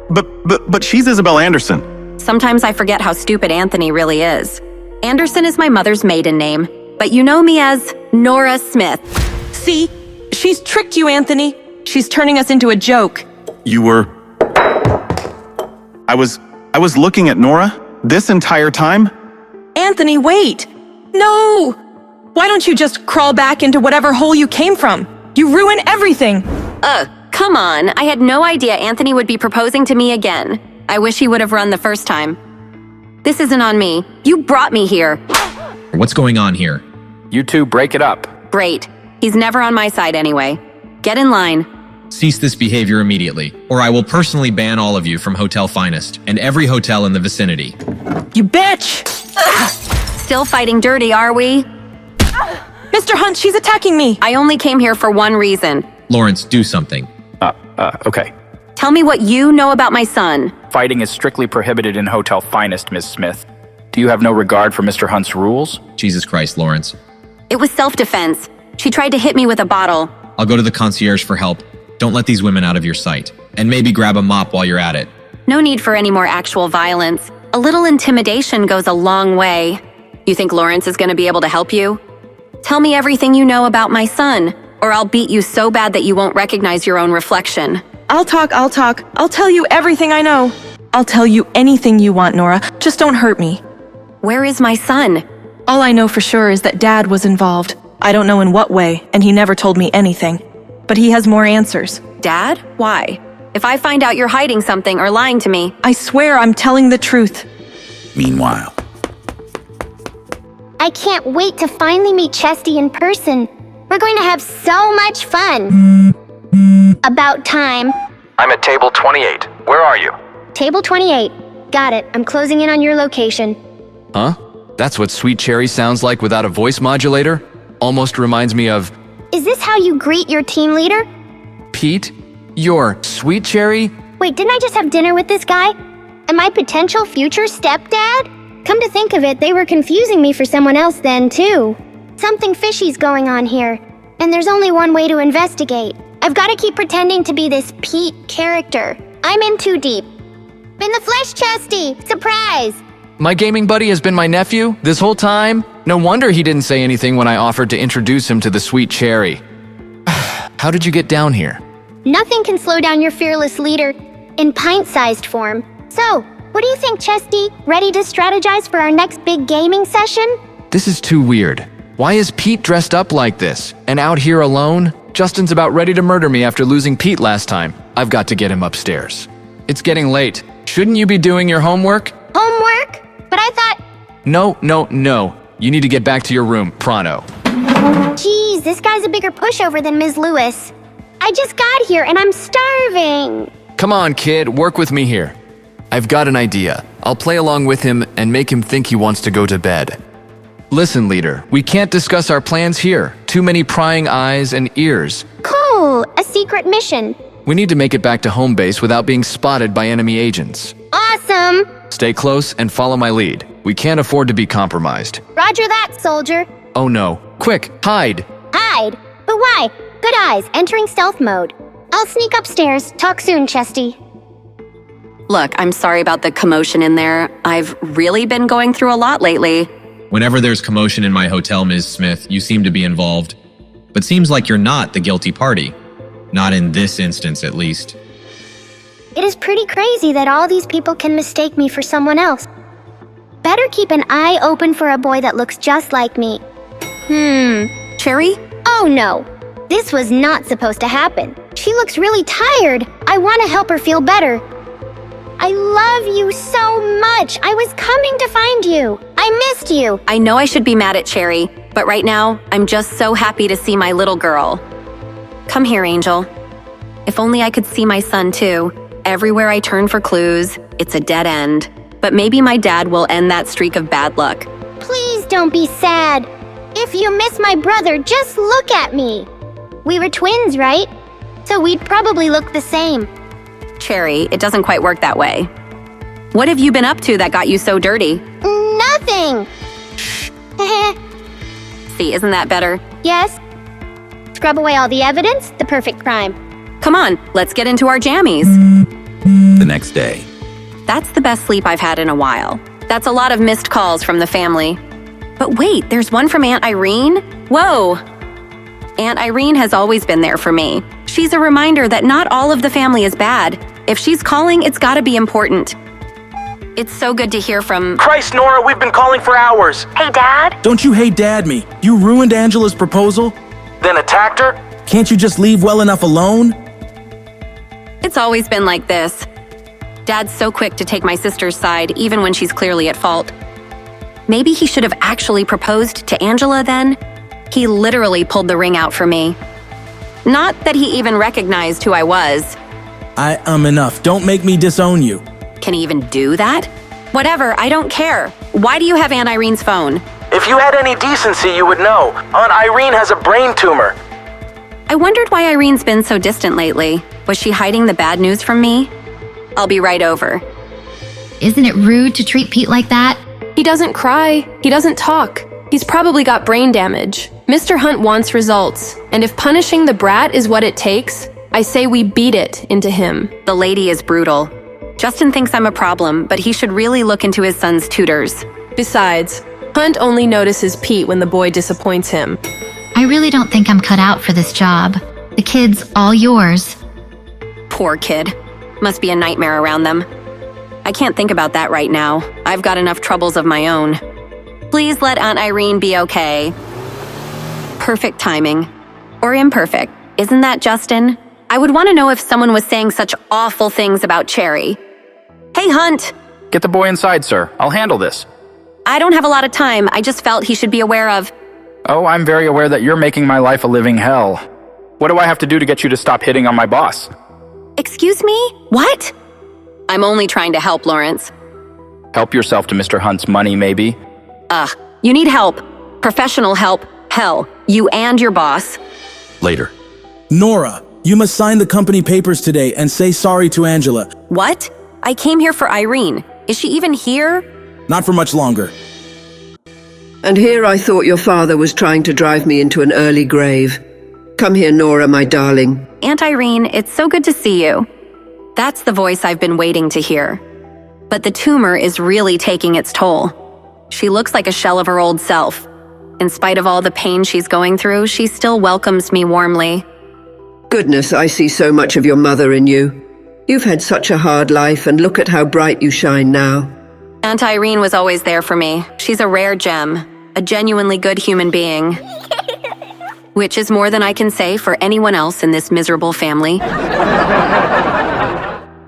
But she's Isabel Anderson. Sometimes I forget how stupid Anthony really is. Anderson is my mother's maiden name, but you know me as Nora Smith. See? She's tricked you, Anthony. She's turning us into a joke. You were... I was looking at Nora this entire time? Anthony, wait! No! Why don't you just crawl back into whatever hole you came from? You ruin everything! Come on. I had no idea Anthony would be proposing to me again. I wish he would have run the first time. This isn't on me. You brought me here. What's going on here? You two break it up. Great. He's never on my side anyway. Get in line. Cease this behavior immediately, or I will personally ban all of you from Hotel Finest and every hotel in the vicinity. You bitch! Still fighting dirty, are we? Mr. Hunt, she's attacking me! I only came here for one reason. Lawrence, do something. Okay. Tell me what you know about my son. Fighting is strictly prohibited in Hotel Finest, Miss Smith. Do you have no regard for Mr. Hunt's rules? Jesus Christ, Lawrence. It was self-defense. She tried to hit me with a bottle. I'll go to the concierge for help. Don't let these women out of your sight. And maybe grab a mop while you're at it. No need for any more actual violence. A little intimidation goes a long way. You think Lawrence is going to be able to help you? Tell me everything you know about my son, or I'll beat you so bad that you won't recognize your own reflection. I'll talk. I'll tell you everything I know. I'll tell you anything you want, Nora. Just don't hurt me. Where is my son? All I know for sure is that Dad was involved. I don't know in what way, and he never told me anything. But he has more answers. Dad? Why? If I find out you're hiding something or lying to me... I swear I'm telling the truth. Meanwhile... I can't wait to finally meet Chesty in person. We're going to have so much fun. About time. I'm at table 28. Where are you? Table 28. Got it. I'm closing in on your location. Huh? That's what Sweet Cherry sounds like without a voice modulator? Almost reminds me of... Is this how you greet your team leader? Pete? Your sweet cherry? Wait, didn't I just have dinner with this guy? And my potential future stepdad? Come to think of it, they were confusing me for someone else then, too. Something fishy's going on here, and there's only one way to investigate. I've got to keep pretending to be this Pete character. I'm in too deep. In the flesh, Chesty! Surprise! My gaming buddy has been my nephew this whole time? No wonder he didn't say anything when I offered to introduce him to the sweet cherry. How did you get down here? Nothing can slow down your fearless leader in pint-sized form. So, what do you think, Chesty? Ready to strategize for our next big gaming session? This is too weird. Why is Pete dressed up like this? And out here alone? Justin's about ready to murder me after losing Pete last time. I've got to get him upstairs. It's getting late. Shouldn't you be doing your homework? Homework? But I thought... No. You need to get back to your room, pronto. Geez, this guy's a bigger pushover than Ms. Lewis. I just got here and I'm starving. Come on, kid, work with me here. I've got an idea. I'll play along with him and make him think he wants to go to bed. Listen, leader, we can't discuss our plans here. Too many prying eyes and ears. Cool, a secret mission. We need to make it back to home base without being spotted by enemy agents. Awesome. Stay close and follow my lead. We can't afford to be compromised. Roger that, soldier. Oh no. Quick, hide. Hide? But why? Good eyes, entering stealth mode. I'll sneak upstairs. Talk soon, Chesty. Look, I'm sorry about the commotion in there. I've really been going through a lot lately. Whenever there's commotion in my hotel, Ms. Smith, you seem to be involved. But seems like you're not the guilty party. Not in this instance, at least. It is pretty crazy that all these people can mistake me for someone else. Better keep an eye open for a boy that looks just like me. Cherry? Oh no. This was not supposed to happen. She looks really tired. I want to help her feel better. I love you so much. I was coming to find you. I missed you. I know I should be mad at Cherry, but right now, I'm just so happy to see my little girl. Come here, Angel. If only I could see my son too. Everywhere I turn for clues, it's a dead end. But maybe my dad will end that streak of bad luck. Please don't be sad. If you miss my brother, just look at me. We were twins, right? So we'd probably look the same. Cherry, it doesn't quite work that way. What have you been up to that got you so dirty? Nothing. See, isn't that better? Yes. Scrub away all the evidence, the perfect crime. Come on, let's get into our jammies. The next day. That's the best sleep I've had in a while. That's a lot of missed calls from the family. But wait, there's one from Aunt Irene? Whoa! Aunt Irene has always been there for me. She's a reminder that not all of the family is bad. If she's calling, it's gotta be important. It's so good to hear from... Christ, Nora, we've been calling for hours. Hey, Dad? Don't you hate Dad me? You ruined Angela's proposal, then attacked her? Can't you just leave well enough alone? It's always been like this. Dad's so quick to take my sister's side, even when she's clearly at fault. Maybe he should have actually proposed to Angela then? He literally pulled the ring out for me. Not that he even recognized who I was. Enough. Don't make me disown you. Can he even do that? Whatever, I don't care. Why do you have Aunt Irene's phone? If you had any decency, you would know. Aunt Irene has a brain tumor. I wondered why Irene's been so distant lately. Was she hiding the bad news from me? I'll be right over. Isn't it rude to treat Pete like that? He doesn't cry. He doesn't talk. He's probably got brain damage. Mr. Hunt wants results, and if punishing the brat is what it takes, I say we beat it into him. The lady is brutal. Justin thinks I'm a problem, but he should really look into his son's tutors. Besides, Hunt only notices Pete when the boy disappoints him. I really don't think I'm cut out for this job. The kid's all yours. Poor kid. Must be a nightmare around them. I can't think about that right now. I've got enough troubles of my own. Please let Aunt Irene be okay. Perfect timing. Or imperfect. Isn't that, Justin? I would want to know if someone was saying such awful things about Cherry. Hey, Hunt! Get the boy inside, sir. I'll handle this. I don't have a lot of time. I just felt he should be aware of... Oh, I'm very aware that you're making my life a living hell. What do I have to do to get you to stop hitting on my boss? Excuse me? What? I'm only trying to help, Lawrence. Help yourself to Mr. Hunt's money, maybe? You need help. Professional help. Hell, you and your boss. Later. Nora, You must sign the company papers today and say sorry to Angela. What? I came here for Irene. Is she even here? Not for much longer. And here I thought your father was trying to drive me into an early grave. Come here, Nora, my darling. Aunt Irene, it's so good to see you. That's the voice I've been waiting to hear. But the tumor is really taking its toll. She looks like a shell of her old self. In spite of all the pain she's going through, she still welcomes me warmly. Goodness, I see so much of your mother in you. You've had such a hard life, and look at how bright you shine now. Aunt Irene was always there for me. She's a rare gem, a genuinely good human being. Which is more than I can say for anyone else in this miserable family.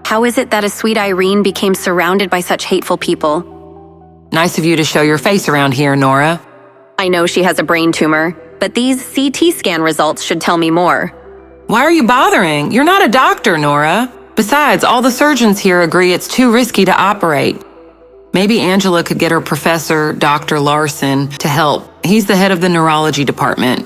How is it that a sweet Irene became surrounded by such hateful people? Nice of you to show your face around here, Nora. I know she has a brain tumor, but these CT scan results should tell me more. Why are you bothering? You're not a doctor, Nora. Besides, all the surgeons here agree it's too risky to operate. Maybe Angela could get her professor, Dr. Larson, to help. He's the head of the neurology department.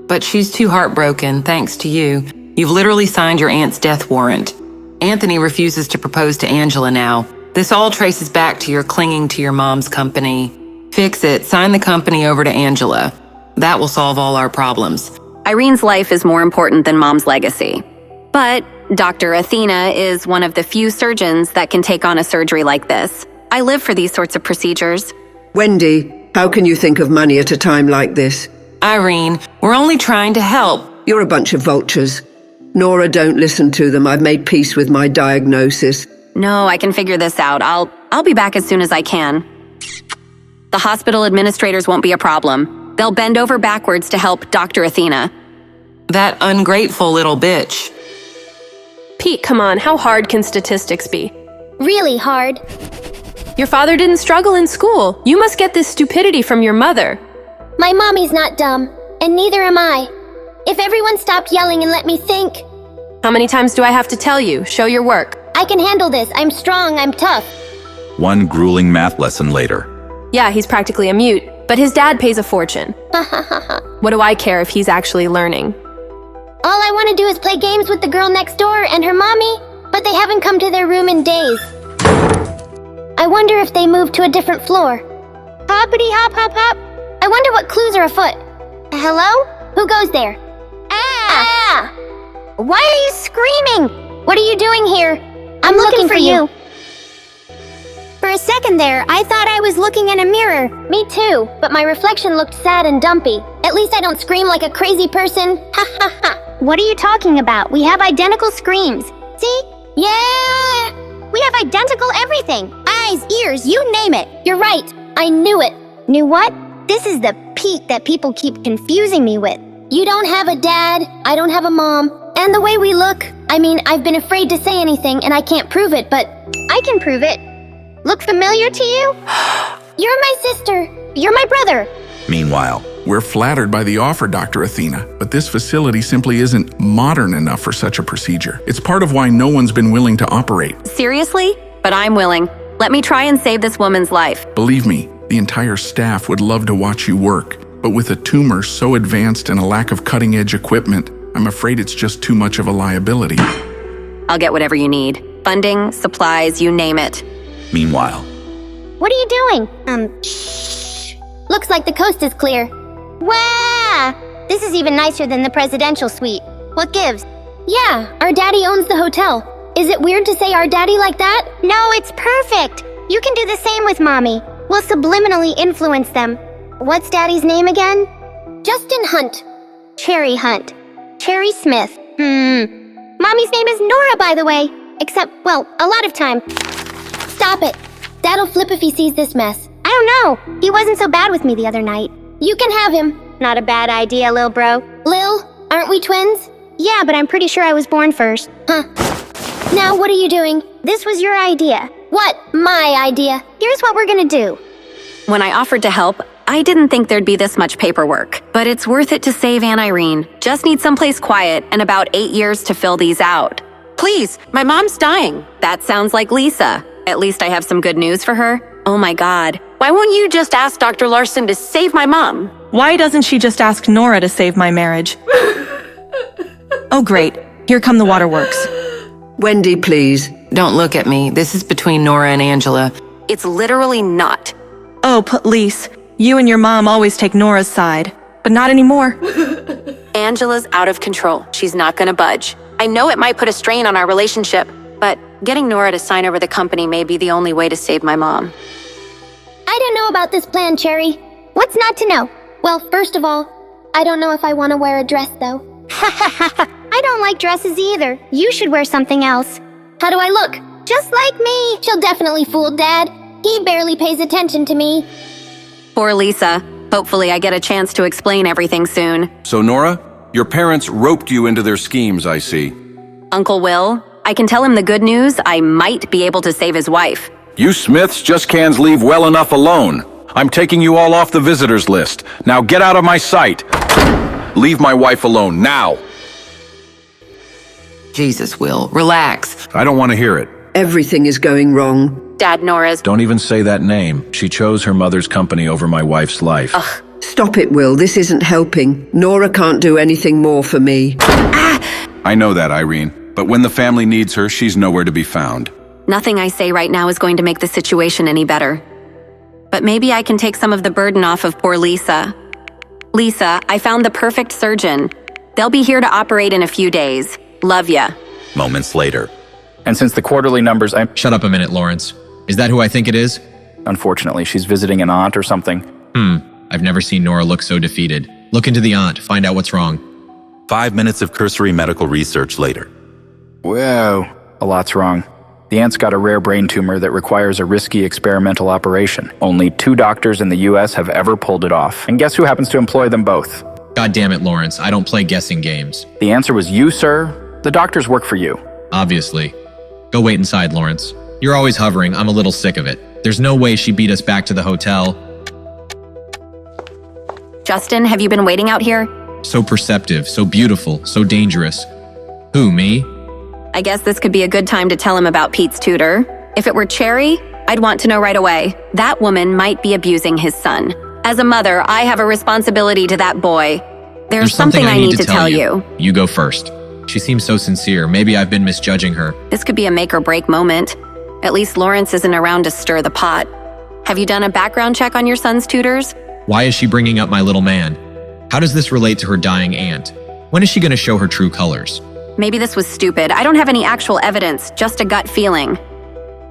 But she's too heartbroken, thanks to you. You've literally signed your aunt's death warrant. Anthony refuses to propose to Angela now. This all traces back to your clinging to your mom's company. Fix it. Sign the company over to Angela. That will solve all our problems. Irene's life is more important than Mom's legacy. But Dr. Athena is one of the few surgeons that can take on a surgery like this. I live for these sorts of procedures. Wendy, how can you think of money at a time like this? Irene, we're only trying to help. You're a bunch of vultures. Nora, don't listen to them. I've made peace with my diagnosis. No, I can figure this out. I'll be back as soon as I can. The hospital administrators won't be a problem. They'll bend over backwards to help Dr. Athena. That ungrateful little bitch. Pete, come on, how hard can statistics be? Really hard. Your father didn't struggle in school. You must get this stupidity from your mother. My mommy's not dumb, and neither am I. If everyone stopped yelling and let me think. How many times do I have to tell you? Show your work. I can handle this. I'm strong. I'm tough. One grueling math lesson later. Yeah, he's practically a mute, but his dad pays a fortune. What do I care if he's actually learning? All I want to do is play games with the girl next door and her mommy, but they haven't come to their room in days. I wonder if they moved to a different floor. Hoppity hop hop hop. I wonder what clues are afoot. Hello? Who goes there? Ah! Why are you screaming? What are you doing here? I'm looking for you. For a second there, I thought I was looking in a mirror. Me too, but my reflection looked sad and dumpy. At least I don't scream like a crazy person. Ha ha ha. What are you talking about? We have identical screams. See? Yeah! We have identical everything. Eyes, ears, you name it. You're right. I knew it. Knew what? This is the Pete that people keep confusing me with. You don't have a dad, I don't have a mom. And the way we look, I mean, I've been afraid to say anything and I can't prove it, but I can prove it. Look familiar to you? You're my sister. You're my brother. Meanwhile, We're flattered by the offer, Dr. Athena, but this facility simply isn't modern enough for such a procedure. It's part of why no one's been willing to operate. Seriously? But I'm willing. Let me try and save this woman's life. Believe me, the entire staff would love to watch you work, but with a tumor so advanced and a lack of cutting-edge equipment, I'm afraid it's just too much of a liability. I'll get whatever you need. Funding, supplies, you name it. Meanwhile, What are you doing? Shh. Looks like the coast is clear. Wow! This is even nicer than the presidential suite. What gives? Yeah, our daddy owns the hotel. Is it weird to say our daddy like that? No, it's perfect. You can do the same with mommy. We'll subliminally influence them. What's daddy's name again? Justin Hunt. Cherry Hunt. Cherry Smith. Mommy's name is Nora, by the way. Except, well, a lot of time. Stop it. Dad'll flip if he sees this mess. I don't know. He wasn't so bad with me the other night. You can have him. Not a bad idea, Lil bro. Lil, aren't we twins? Yeah, but I'm pretty sure I was born first. Huh. Now, what are you doing? This was your idea. What? My idea. Here's what we're gonna do. When I offered to help, I didn't think there'd be this much paperwork. But it's worth it to save Aunt Irene. Just need someplace quiet and about 8 years to fill these out. Please, my mom's dying. That sounds like Lisa. At least I have some good news for her. Oh my God. Why won't you just ask Dr. Larson to save my mom? Why doesn't she just ask Nora to save my marriage? Oh, great. Here come the waterworks. Wendy, please. Don't look at me. This is between Nora and Angela. It's literally not. Oh, police. You and your mom always take Nora's side, but not anymore. Angela's out of control. She's not gonna budge. I know it might put a strain on our relationship, but getting Nora to sign over the company may be the only way to save my mom. I don't know about this plan, Cherry. What's not to know? Well, first of all, I don't know if I want to wear a dress, though. I don't like dresses either. You should wear something else. How do I look? Just like me. She'll definitely fool Dad. He barely pays attention to me. Poor Lisa. Hopefully I get a chance to explain everything soon. So, Nora, your parents roped you into their schemes, I see. Uncle Will, I can tell him the good news. I might be able to save his wife. You Smiths just can't leave well enough alone. I'm taking you all off the visitors list. Now get out of my sight. Leave my wife alone, now. Jesus, Will, relax. I don't want to hear it. Everything is going wrong. Dad, Nora's... Don't even say that name. She chose her mother's company over my wife's life. Ugh. Stop it, Will. This isn't helping. Nora can't do anything more for me. I know that, Irene. But when the family needs her, she's nowhere to be found. Nothing I say right now is going to make the situation any better. But maybe I can take some of the burden off of poor Lisa. Lisa, I found the perfect surgeon. They'll be here to operate in a few days. Love ya. Moments later. And since the quarterly numbers, Shut up a minute, Lawrence. Is that who I think it is? Unfortunately, she's visiting an aunt or something. I've never seen Nora look so defeated. Look into the aunt, find out what's wrong. 5 minutes of cursory medical research later. Whoa, a lot's wrong. The aunt's got a rare brain tumor that requires a risky experimental operation. Only 2 doctors in the US have ever pulled it off. And guess who happens to employ them both? God damn it, Lawrence. I don't play guessing games. The answer was you, sir. The doctors work for you. Obviously. Go wait inside, Lawrence. You're always hovering. I'm a little sick of it. There's no way she beat us back to the hotel. Justin, have you been waiting out here? So perceptive, so beautiful, so dangerous. Who, me? I guess this could be a good time to tell him about Pete's tutor. If it were Cherry, I'd want to know right away. That woman might be abusing his son. As a mother, I have a responsibility to that boy. There's something I need to tell you. You go first. She seems so sincere. Maybe I've been misjudging her. This could be a make or break moment. At least Lawrence isn't around to stir the pot. Have you done a background check on your son's tutors? Why is she bringing up my little man? How does this relate to her dying aunt? When is she going to show her true colors? Maybe this was stupid. I don't have any actual evidence, just a gut feeling.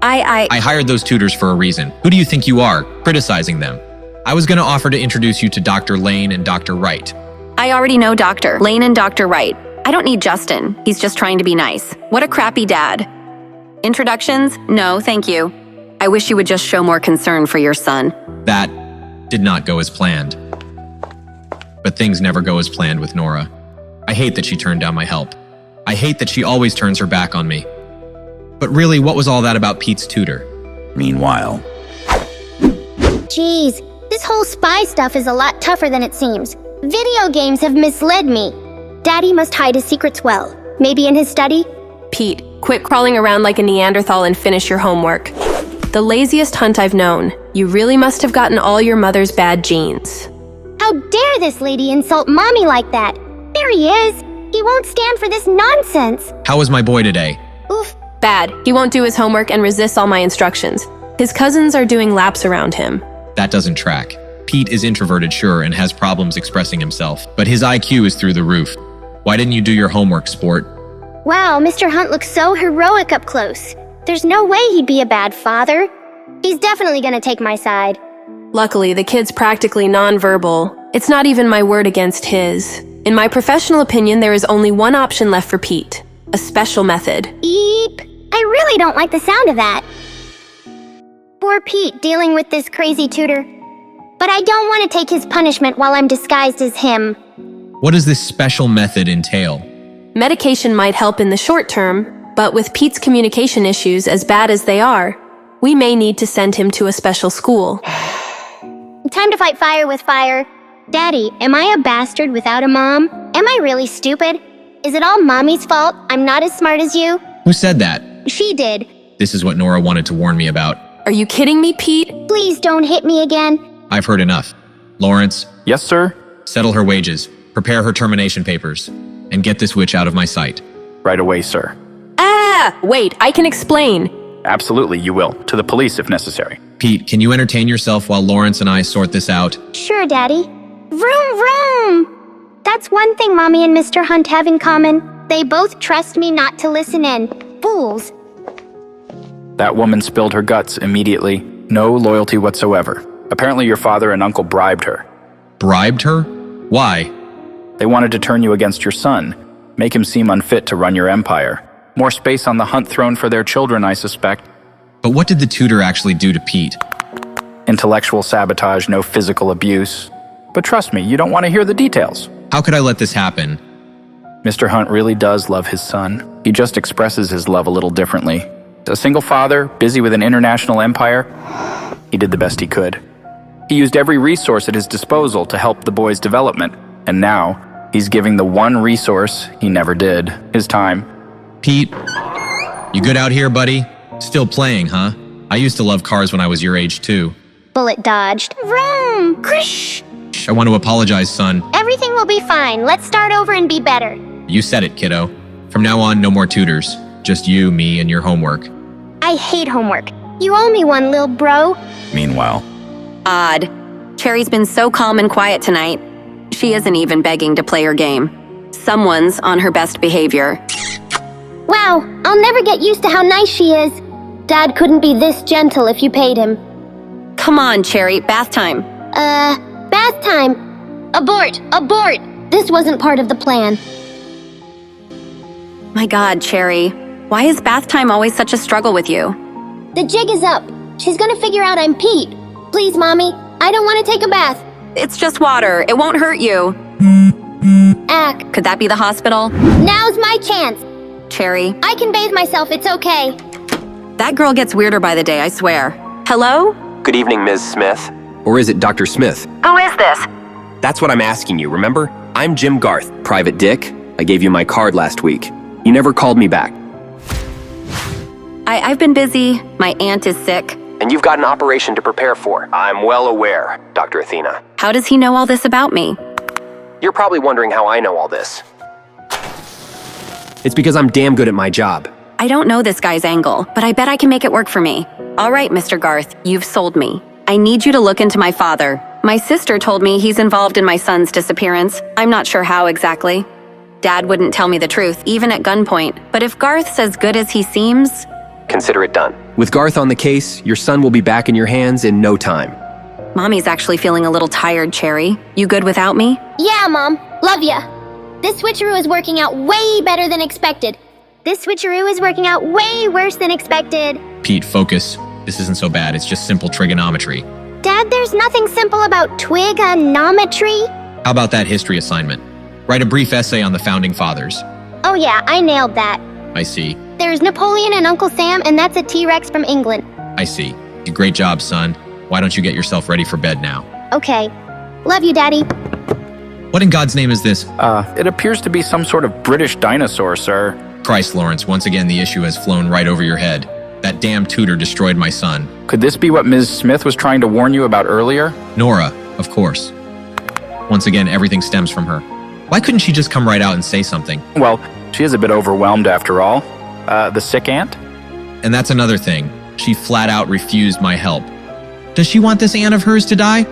I hired those tutors for a reason. Who do you think you are, criticizing them? I was going to offer to introduce you to Dr. Lane and Dr. Wright. I already know Dr. Lane and Dr. Wright. I don't need Justin. He's just trying to be nice. What a crappy dad. Introductions? No, thank you. I wish you would just show more concern for your son. That did not go as planned. But things never go as planned with Nora. I hate that she turned down my help. I hate that she always turns her back on me. But really, what was all that about Pete's tutor? Meanwhile. Jeez, this whole spy stuff is a lot tougher than it seems. Video games have misled me. Daddy must hide his secrets well. Maybe in his study? Pete, quit crawling around like a Neanderthal and finish your homework. The laziest hunt I've known. You really must have gotten all your mother's bad genes. How dare this lady insult Mommy like that? There he is. He won't stand for this nonsense. How was my boy today? Oof. Bad. He won't do his homework and resists all my instructions. His cousins are doing laps around him. That doesn't track. Pete is introverted, sure, and has problems expressing himself, but his IQ is through the roof. Why didn't you do your homework, sport? Wow, Mr. Hunt looks so heroic up close. There's no way he'd be a bad father. He's definitely gonna take my side. Luckily, the kid's practically nonverbal. It's not even my word against his. In my professional opinion, there is only one option left for Pete. A special method. Eep. I really don't like the sound of that. Poor Pete dealing with this crazy tutor. But I don't want to take his punishment while I'm disguised as him. What does this special method entail? Medication might help in the short term, but with Pete's communication issues as bad as they are, we may need to send him to a special school. Time to fight fire with fire. Daddy, am I a bastard without a mom? Am I really stupid? Is it all Mommy's fault? I'm not as smart as you? Who said that? She did. This is what Nora wanted to warn me about. Are you kidding me, Pete? Please don't hit me again. I've heard enough. Lawrence? Yes, sir? Settle her wages, prepare her termination papers, and get this witch out of my sight. Right away, sir. Wait, I can explain. Absolutely, you will. To the police if necessary. Pete, can you entertain yourself while Lawrence and I sort this out? Sure, Daddy. Vroom, vroom! That's one thing Mommy and Mr. Hunt have in common. They both trust me not to listen in. Fools. That woman spilled her guts immediately. No loyalty whatsoever. Apparently your father and uncle bribed her. Bribed her? Why? They wanted to turn you against your son, make him seem unfit to run your empire. More space on the Hunt throne for their children, I suspect. But what did the tutor actually do to Pete? Intellectual sabotage, no physical abuse. But trust me, you don't want to hear the details. How could I let this happen? Mr. Hunt really does love his son. He just expresses his love a little differently. A single father, busy with an international empire, he did the best he could. He used every resource at his disposal to help the boy's development. And now, he's giving the one resource he never did, his time. Pete, you good out here, buddy? Still playing, huh? I used to love cars when I was your age, too. Bullet dodged. Vroom! Krish! I want to apologize, son. Everything will be fine. Let's start over and be better. You said it, kiddo. From now on, no more tutors. Just you, me, and your homework. I hate homework. You owe me one, lil bro. Meanwhile, Odd. Cherry's been so calm and quiet tonight. She isn't even begging to play her game. Someone's on her best behavior. Wow, I'll never get used to how nice she is. Dad couldn't be this gentle if you paid him. Come on, Cherry, bath time. Bath time. Abort! Abort! This wasn't part of the plan. My God, Cherry. Why is bath time always such a struggle with you? The jig is up. She's gonna figure out I'm Pete. Please, Mommy, I don't want to take a bath. It's just water. It won't hurt you. Ack. Could that be the hospital? Now's my chance. Cherry. I can bathe myself, it's okay. That girl gets weirder by the day, I swear. Hello? Good evening, Ms. Smith. Or is it Dr. Smith? Who is this? That's what I'm asking you, remember? I'm Jim Garth, Private Dick. I gave you my card last week. You never called me back. I've been busy. My aunt is sick. And you've got an operation to prepare for. I'm well aware, Dr. Athena. How does he know all this about me? You're probably wondering how I know all this. It's because I'm damn good at my job. I don't know this guy's angle, but I bet I can make it work for me. All right, Mr. Garth, you've sold me. I need you to look into my father. My sister told me he's involved in my son's disappearance. I'm not sure how exactly. Dad wouldn't tell me the truth, even at gunpoint. But if Garth's as good as he seems... Consider it done. With Garth on the case, your son will be back in your hands in no time. Mommy's actually feeling a little tired, Cherry. You good without me? Yeah, Mom. Love ya. This switcheroo is working out way better than expected. This switcheroo is working out way worse than expected. Pete, focus. This isn't so bad. It's just simple trigonometry. Dad, there's nothing simple about twigonometry. How about that history assignment? Write a brief essay on the founding fathers. Oh yeah, I nailed that. I see. There's Napoleon and Uncle Sam, and that's a T-Rex from England. I see. Great job, son. Why don't you get yourself ready for bed now? Okay. Love you, Daddy. What in God's name is this? It appears to be some sort of British dinosaur, sir. Christ, Lawrence, once again the issue has flown right over your head. That damn tutor destroyed my son. Could this be what Ms. Smith was trying to warn you about earlier? Nora, of course. Once again, everything stems from her. Why couldn't she just come right out and say something? Well, she is a bit overwhelmed after all. The sick aunt? And that's another thing. She flat out refused my help. Does she want this aunt of hers to die?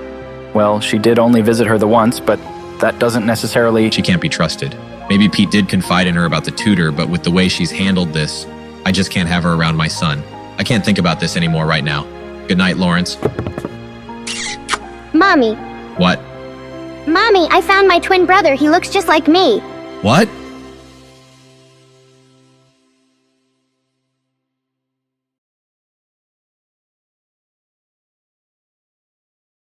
Well, she did only visit her the once, but that doesn't necessarily... She can't be trusted. Maybe Pete did confide in her about the tutor, but with the way she's handled this, I just can't have her around my son. I can't think about this anymore right now. Good night, Lawrence. Mommy. What? Mommy, I found my twin brother. He looks just like me. What?